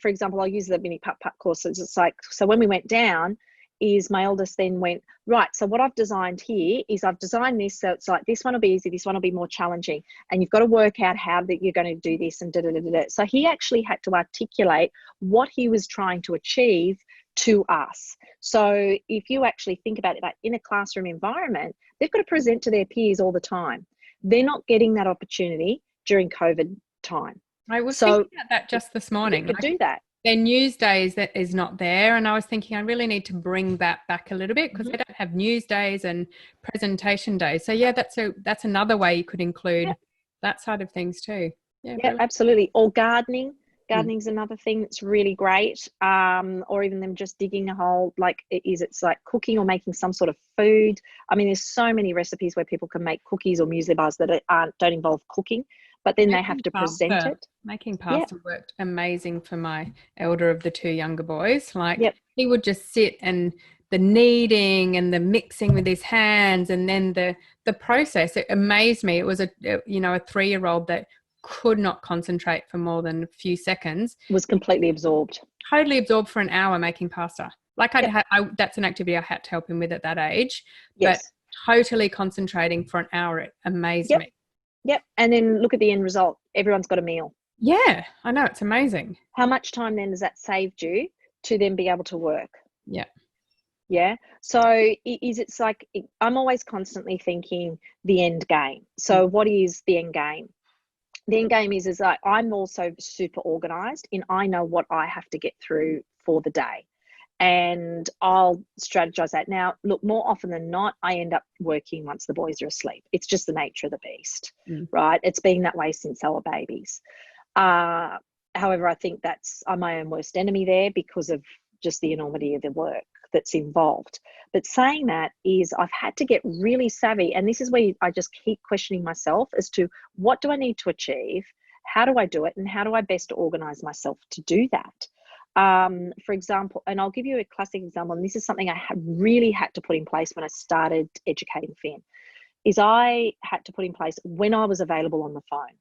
For example, I'll use the mini putt course. It's like, so when we went down, is my eldest then went, right, so what I've designed here is I've designed this, so it's like, this one will be easy, this one will be more challenging, and you've got to work out how that you're going to do this, and da-da-da-da-da. So he actually had to articulate what he was trying to achieve to us. So if you actually think about it, like in a classroom environment, they've got to present to their peers all the time. They're not getting that opportunity during COVID time. I was thinking about that just this morning. You could do that. Their news days, that is not there, and I was thinking I really need to bring that back a little bit, because they don't have news days and presentation days. So that's another way you could include that side of things too. Yeah, absolutely. Or gardening gardening's another thing that's really great. Or even them just digging a hole, it's like cooking or making some sort of food. I mean, there's so many recipes where people can make cookies or muesli bars that don't involve cooking, but then they have to present it. Making pasta worked amazing for my elder of the 2 younger boys. He would just sit, and the kneading and the mixing with his hands, and then the process, it amazed me. It was a 3-year-old that could not concentrate for more than a few seconds. Was completely absorbed. Totally absorbed for an hour making pasta. That's an activity I had to help him with at that age. Yes. But totally concentrating for an hour, it amazed me. Yep. And then look at the end result. Everyone's got a meal. Yeah, I know. It's amazing. How much time then has that saved you to then be able to work? Yeah. Yeah. So it's like, I'm always constantly thinking the end game. So what is the end game? The end game is like, I'm also super organized and I know what I have to get through for the day. And I'll strategize that. Now, look, more often than not, I end up working once the boys are asleep. It's just the nature of the beast, right? It's been that way since they were babies. However, I think I'm my own worst enemy there because of just the enormity of the work that's involved. But saying that is, I've had to get really savvy. And this is where I just keep questioning myself as to what do I need to achieve? How do I do it? And how do I best organize myself to do that? For example, and I'll give you a classic example, and this is something I really had to put in place when I started educating Finn, is I had to put in place when I was available on the phone.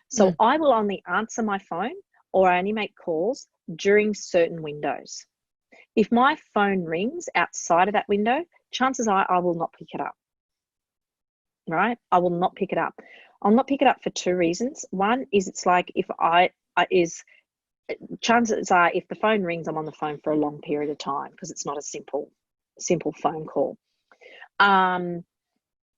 So I will only answer my phone or I only make calls during certain windows. If my phone rings outside of that window, chances are I will not pick it up, right? I will not pick it up. I'll not pick it up for 2 reasons. One is it's like chances are if the phone rings, I'm on the phone for a long period of time because it's not a simple phone call.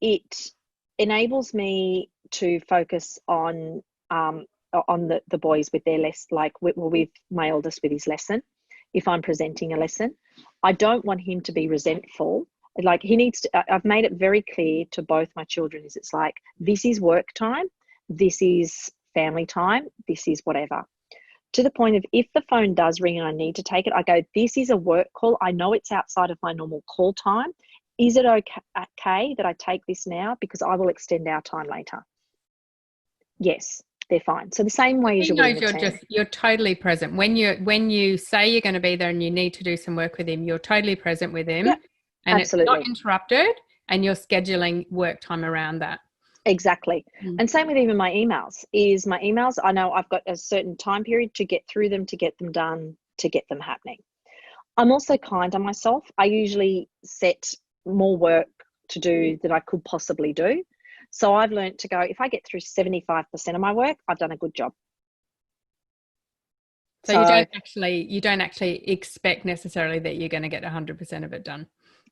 It enables me to focus on the boys with their with my eldest with his lesson. If I'm presenting a lesson, I don't want him to be resentful. Like he needs to, I've made it very clear to both my children it's like, this is work time, this is family time, this is whatever. To the point of if the phone does ring and I need to take it, I go, this is a work call. I know it's outside of my normal call time. Is it okay that I take this now? Because I will extend our time later. Yes, they're fine. So the same way as you're totally present. When you say you're going to be there and you need to do some work with him, you're totally present with him. Yep, and absolutely. It's not interrupted and you're scheduling work time around that. Exactly. And same with even my emails. I know I've got a certain time period to get through them, to get them done, to get them happening. I'm also kind on myself. I usually set more work to do than I could possibly do. So I've learned to go, if I get through 75% of my work, I've done a good job. So you don't actually expect necessarily that you're going to get 100% of it done.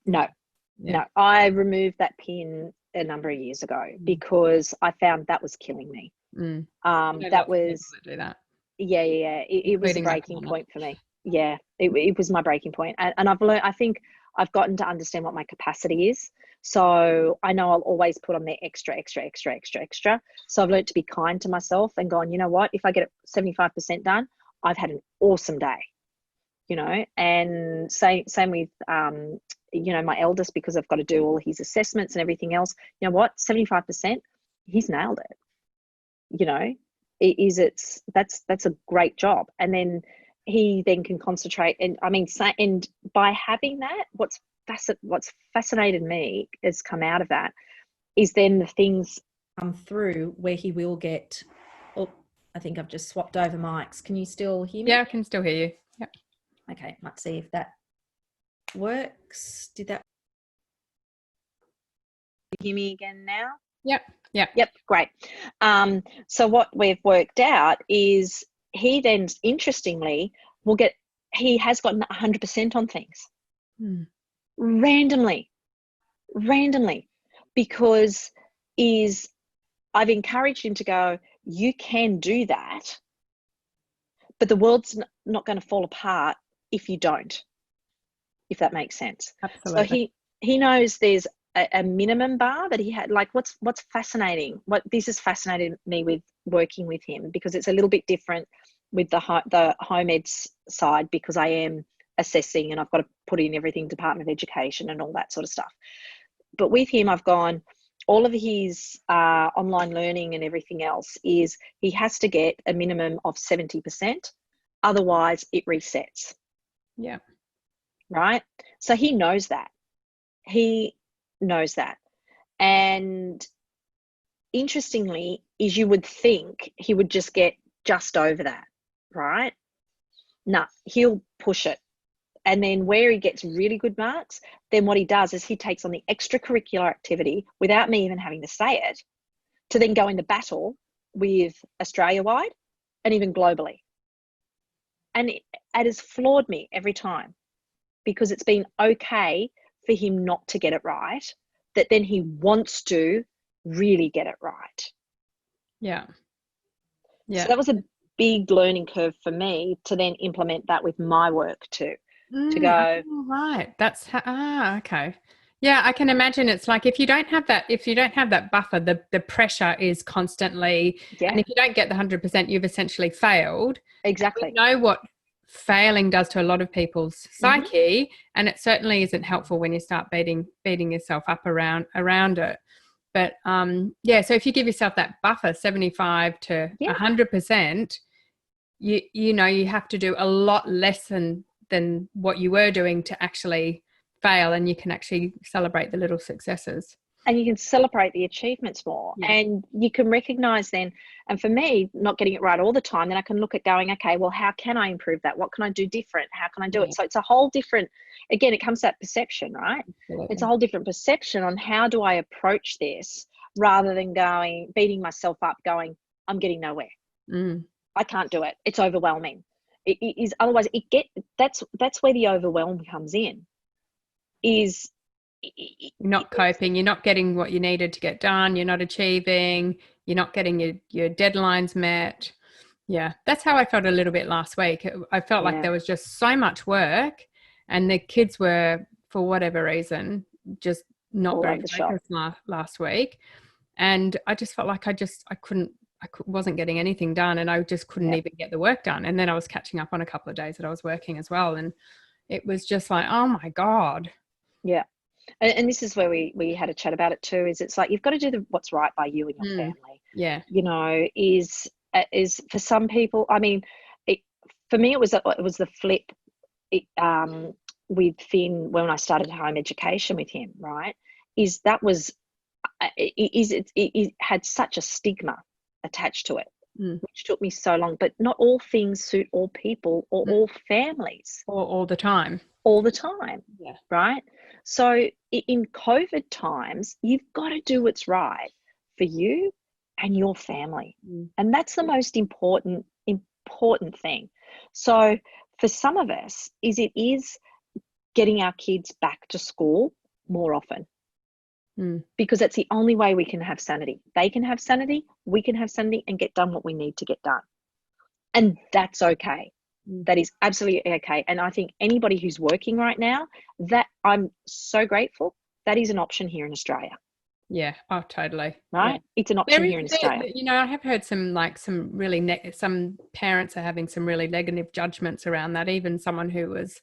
No. I removed that pin a number of years ago because I found that was killing me. That was do that. Yeah. It was a breaking point for me. Yeah, it was my breaking point. And I've learned, I think I've gotten to understand what my capacity is. So I know I'll always put on there extra. So I've learned to be kind to myself and gone, you know what, if I get it 75% done, I've had an awesome day, and same with, my eldest, because I've got to do all his assessments and everything else. You know what, 75%, he's nailed it. That's a great job. And then he then can concentrate. And and by having that, what's fascinated me has come out of that is then the things come through where he will get, I think I've just swapped over mics. Can you still hear me? Yeah, I can still hear you. Yep. Okay, let's see if that works. Did that hear me again now? Yep, great. So what we've worked out is he then, interestingly, he has gotten 100% on things. randomly, because I've encouraged him to go, you can do that, but the world's not going to fall apart if you don't, if that makes sense. Absolutely. So he knows there's a minimum bar that he had. Like what's fascinating, what this has fascinated me with working with him, because it's a little bit different with the home ed side, because I am assessing and I've got to put in everything Department of Education and all that sort of stuff. But with him, I've gone, all of his online learning and everything else is he has to get a minimum of 70%. Otherwise, it resets. Yeah. Right? So he knows that. He knows that. And interestingly, is you would think he would just get just over that, right? No, he'll push it. And then where he gets really good marks, then what he does is he takes on the extracurricular activity without me even having to say it, to then go into battle with Australia-wide and even globally. And it has floored me every time, because it's been okay for him not to get it right, that then he wants to really get it right. Yeah. Yeah. So that was a big learning curve for me to then implement that with my work too. To go, right. That's okay. Yeah, I can imagine. It's like if you don't have that buffer, the pressure is constantly, and if you don't get the 100%, you've essentially failed. Exactly. We know what failing does to a lot of people's psyche, and it certainly isn't helpful when you start beating yourself up around it. But so if you give yourself that buffer, 75 to 100%, you know you have to do a lot less than what you were doing to actually fail, and you can actually celebrate the little successes. And you can celebrate the achievements more. Yeah. And you can recognize then, and for me, not getting it right all the time, then I can look at going, okay, well, how can I improve that? What can I do different? How can I do it? So it's a whole different, again, it comes to that perception, right? Absolutely. It's a whole different perception on how do I approach this, rather than beating myself up, going, I'm getting nowhere. I can't do it. It's overwhelming. It is, otherwise that's where the overwhelm comes in, is you're not coping, you're not getting what you needed to get done, you're not achieving, you're not getting your deadlines met. Yeah, that's how I felt a little bit last week. I felt like there was just so much work, and the kids were, for whatever reason, just not very focused last week. And I just felt like I wasn't getting anything done, and I just couldn't even get the work done. And then I was catching up on a couple of days that I was working as well, and it was just like, oh my God. Yeah. And this is where we had a chat about it too, is it's like, you've got to do what's right by you and your family. Yeah. You know, is for some people, I mean, for me, it was the flip with Finn when I started home education with him, right? It had such a stigma attached to it, which took me so long. But not all things suit all people or all families. Or all the time. All the time. Yeah. Right? So in COVID times, you've got to do what's right for you and your family. And that's the most important thing. So for some of us, it is getting our kids back to school more often. Because that's the only way we can have sanity. They can have sanity, we can have sanity, and get done what we need to get done. And that's okay. That is absolutely okay. And I think anybody who's working right now, that I'm so grateful, that is an option here in Australia. Yeah. Oh, totally. Right. Yeah. It's an option here in Australia. You know, I have heard some parents are having some really negative judgments around that. Even someone who was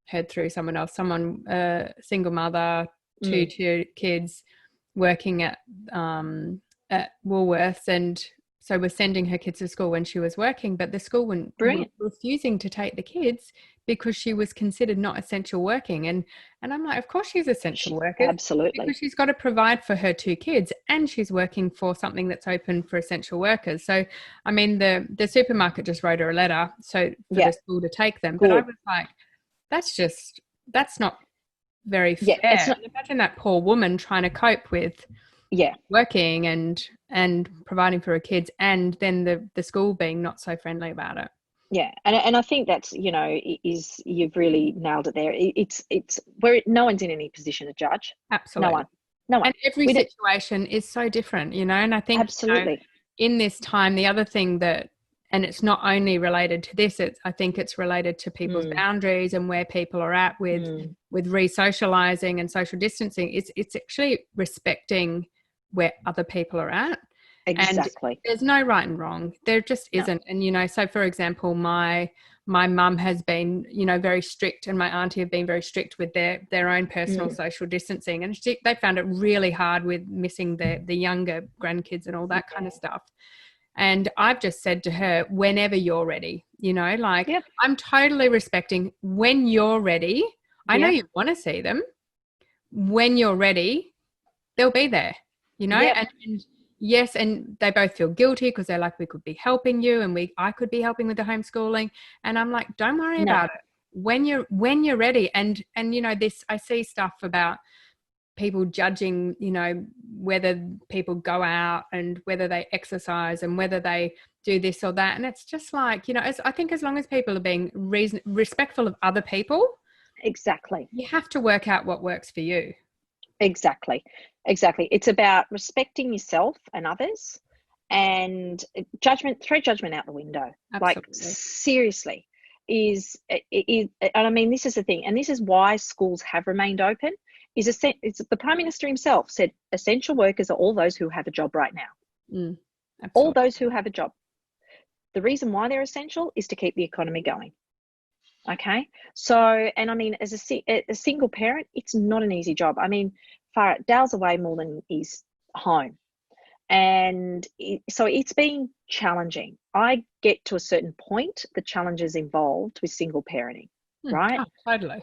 heard through someone else, single mother, two kids, working at Woolworths, and so we're sending her kids to school when she was working, but the school was refusing to take the kids because she was considered not essential working. And I'm like, of course she's essential worker. Absolutely. Because she's got to provide for her 2 kids, and she's working for something that's open for essential workers. So, I mean, the supermarket just wrote her a letter for the school to take them. But I was like, that's not very fair. Imagine that poor woman trying to cope with working and providing for her kids, and then the school being not so friendly about it. Yeah, and I think that's, you know, you've really nailed it there. It's where no one's in any position to judge. Absolutely. No one. And every situation is so different, you know. And I think absolutely, in this time, the other thing that, and it's not only related to this, I think it's related to people's boundaries and where people are at with re-socializing and social distancing. It's actually respecting where other people are at. Exactly. And there's no right and wrong. There just isn't. And, so for example, my mum has been, very strict, and my auntie have been very strict with their own personal social distancing. And they found it really hard with missing the younger grandkids and all that kind of stuff. And I've just said to her, whenever you're ready, I'm totally respecting when you're ready. I know you want to see them. When you're ready, they'll be there, and yes, and they both feel guilty because they're like, we could be helping you, and I could be helping with the homeschooling. And I'm like, don't worry about it. When you're ready. And this, I see stuff about people judging, whether people go out and whether they exercise and whether they do this or that. And it's just like, I think as long as people are being respectful of other people. Exactly. You have to work out what works for you. Exactly. It's about respecting yourself and others, and throw judgment out the window. Absolutely. Like, seriously, and I mean, this is the thing, and this is why schools have remained open. It's the Prime Minister himself said essential workers are all those who have a job right now. All those who have a job. The reason why they're essential is to keep the economy going. Okay. So, and I mean, as a single parent, it's not an easy job. I mean, Dale's away more than he's home. And so it's been challenging. I get to a certain point, the challenges involved with single parenting, right? Oh, totally.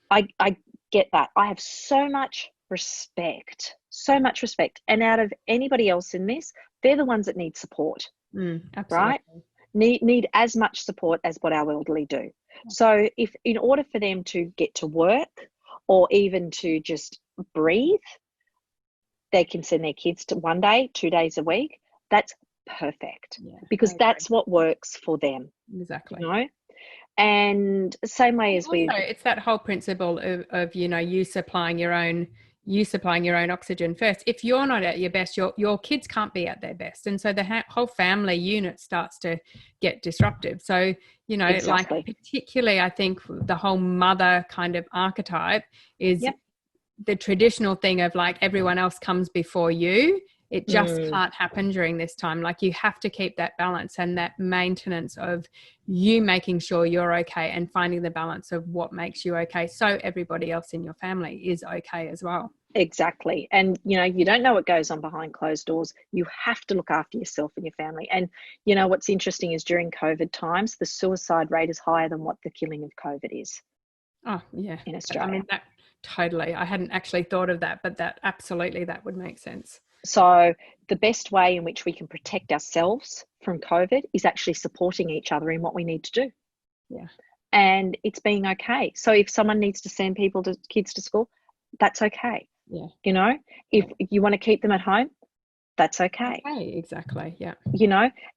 I get that. I have so much respect. And out of anybody else in this, they're the ones that need support, right? Need as much support as what our elderly do. So if in order for them to get to work or even to just breathe, they can send their kids to 1 day, 2 days a week, that's perfect, because that's what works for them. Exactly. And same way as it's that whole principle of you supplying your own oxygen first. If you're not at your best, your kids can't be at their best, and so the whole family unit starts to get disruptive. So like particularly, I think the whole mother kind of archetype is the traditional thing of like everyone else comes before you. It just can't happen during this time. Like, you have to keep that balance and that maintenance of you making sure you're okay and finding the balance of what makes you okay, so everybody else in your family is okay as well. Exactly. And, you don't know what goes on behind closed doors. You have to look after yourself and your family. And, what's interesting is during COVID times, the suicide rate is higher than what the killing of COVID is. Oh, yeah. In Australia. I mean, that totally. I hadn't actually thought of that, but that would make sense. So the best way in which we can protect ourselves from COVID is actually supporting each other in what we need to do. Yeah. And it's being okay. So if someone needs to send kids to school, that's okay. Yeah. If you want to keep them at home, that's okay. Okay, exactly. Yeah.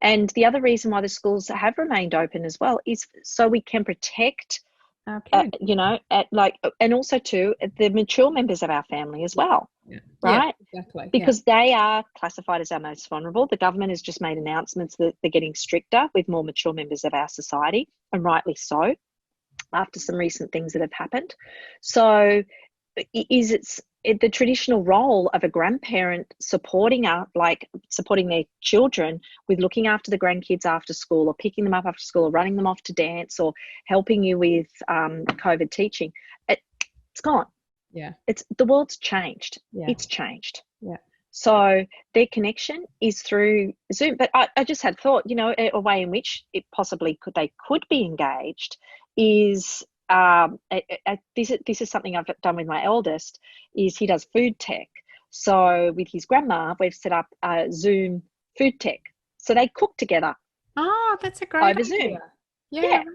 And the other reason why the schools have remained open as well is so we can protect and also too the mature members of our family as well. Yeah. Right? Yeah, exactly. Because they are classified as our most vulnerable. The government has just made announcements that they're getting stricter with more mature members of our society, and rightly so, after some recent things that have happened. So it's the traditional role of a grandparent supporting their children with looking after the grandkids after school, or picking them up after school, or running them off to dance, or helping you with COVID teaching. It's gone. Yeah. The world's changed. Yeah. It's changed. Yeah. So their connection is through Zoom. But I just had thought, a way in which they could be engaged is this is something I've done with my eldest, is he does food tech. So with his grandma, we've set up Zoom food tech. So they cook together. Oh, that's a great over idea. Zoom. Yeah. Right.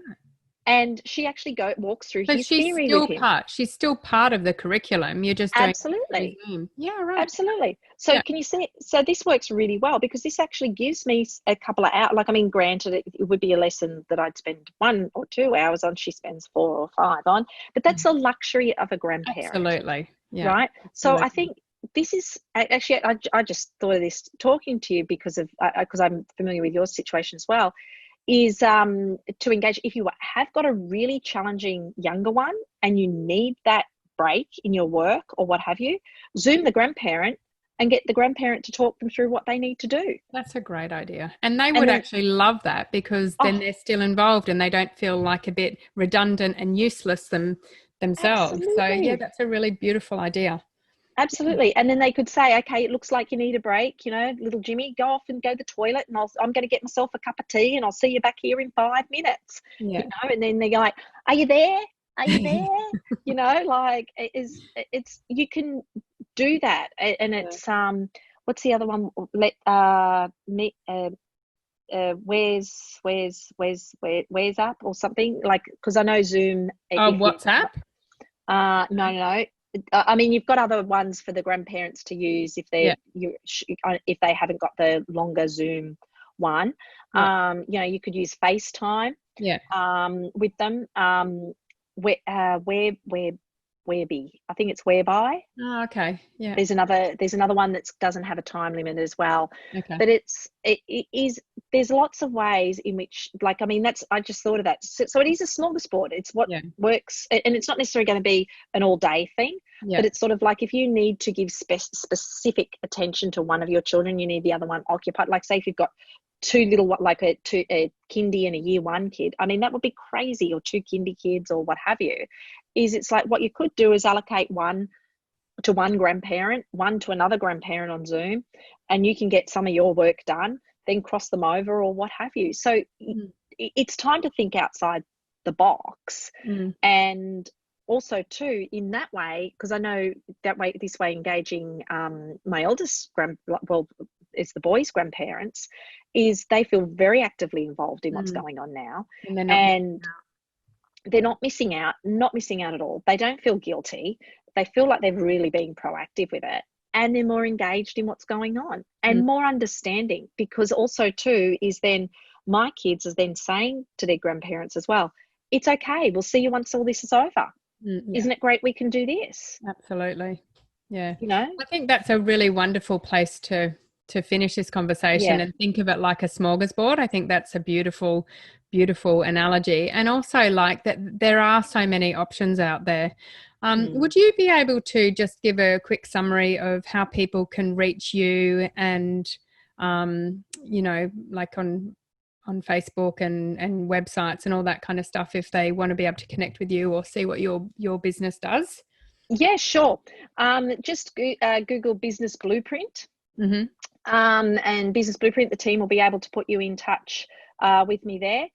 And she actually walks through his theory with him. She's still part of the curriculum. You're just doing absolutely. Zoom. Yeah, right. Absolutely. So can you see? So this works really well, because this actually gives me a couple of hours. Like, I mean, granted, it would be a lesson that I'd spend 1 or 2 hours on. She spends 4 or 5 on, but that's the luxury of a grandparent. Absolutely. Yeah. Right. Absolutely. So I think this is actually, I just thought of this talking to you because I'm familiar with your situation as well. Is to engage. If you have got a really challenging younger one and you need that break in your work or what have you, Zoom the grandparent and get the grandparent to talk them through what they need to do. That's a great idea. And they would actually love that, because then they're still involved and they don't feel like a bit redundant and useless themselves. Absolutely. So yeah, that's a really beautiful idea. Absolutely. And then they could say, okay, it looks like you need a break, little Jimmy, go off and go to the toilet, and I'm going to get myself a cup of tea, and I'll see you back here in 5 minutes. Yeah. And then they're like, are you there? Are you there? Like it's you can do that. And it's what's the other one? Where's up or something, like, because I know Zoom. WhatsApp? No. I mean, you've got other ones for the grandparents to use if if they haven't got the longer Zoom one. You could use FaceTime. With them. Whereby, I think it's Whereby. Oh, okay. Yeah. There's another one that doesn't have a time limit as well. Okay. But it is there's lots of ways in which, like, I mean, I just thought of that. So it is a smorgasbord. It's what works, and it's not necessarily going to be an all day thing. But it's sort of like, if you need to give specific attention to one of your children, you need the other one occupied. Like, say if you've got two little, like a kindy and a year one kid, I mean, that would be crazy, or two kindy kids or what have you. It's like, what you could do is allocate one to one grandparent, one to another grandparent on Zoom, and you can get some of your work done, then cross them over or what have you. So it's time to think outside the box. And also too, in that way, because I know this way engaging my eldest is the boys' grandparents, is they feel very actively involved in what's going on now, and they're not missing out at all. They don't feel guilty. They feel like they've really been proactive with it, and they're more engaged in what's going on and more understanding, because also too is then my kids are then saying to their grandparents as well, it's okay, we'll see you once all this is over. Isn't it great we can do this? Absolutely. Yeah. I think that's a really wonderful place to finish this conversation and think of it like a smorgasbord. I think that's a beautiful, beautiful analogy. And also, like, that there are so many options out there. Would you be able to just give a quick summary of how people can reach you and, like on Facebook and websites and all that kind of stuff, if they want to be able to connect with you or see what your business does? Yeah, sure. Just Google Business Blueprint. And Business Blueprint, the team will be able to put you in touch with me there.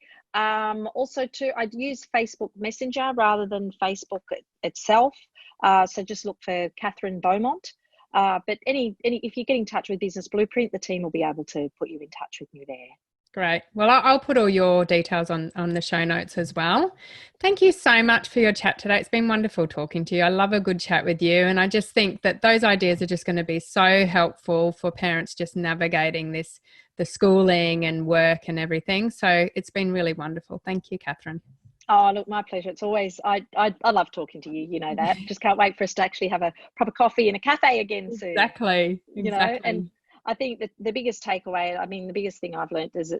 Also too, I'd use Facebook Messenger rather than Facebook itself. So just look for Katherine Beaumont. But if you get in touch with Business Blueprint, the team will be able to put you in touch with me there. Great. Well, I'll put all your details on the show notes as well. Thank you so much for your chat today. It's been wonderful talking to you. I love a good chat with you. And I just think that those ideas are just going to be so helpful for parents just navigating the schooling and work and everything. So it's been really wonderful. Thank you, Katherine. Oh, look, my pleasure. It's always, I love talking to you. You know that. Just can't wait for us to actually have a proper coffee in a cafe again soon. Exactly. And I think that the biggest takeaway, I mean, the biggest thing I've learned is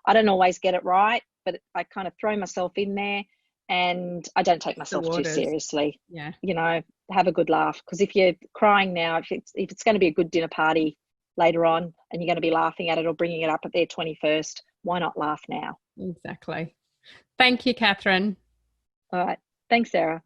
I don't always get it right, but I kind of throw myself in there and I don't take myself too seriously. Yeah. Have a good laugh. Because if you're crying now, if it's going to be a good dinner party later on and you're going to be laughing at it or bringing it up at their 21st, why not laugh now? Exactly. Thank you, Katherine. All right. Thanks, Sara.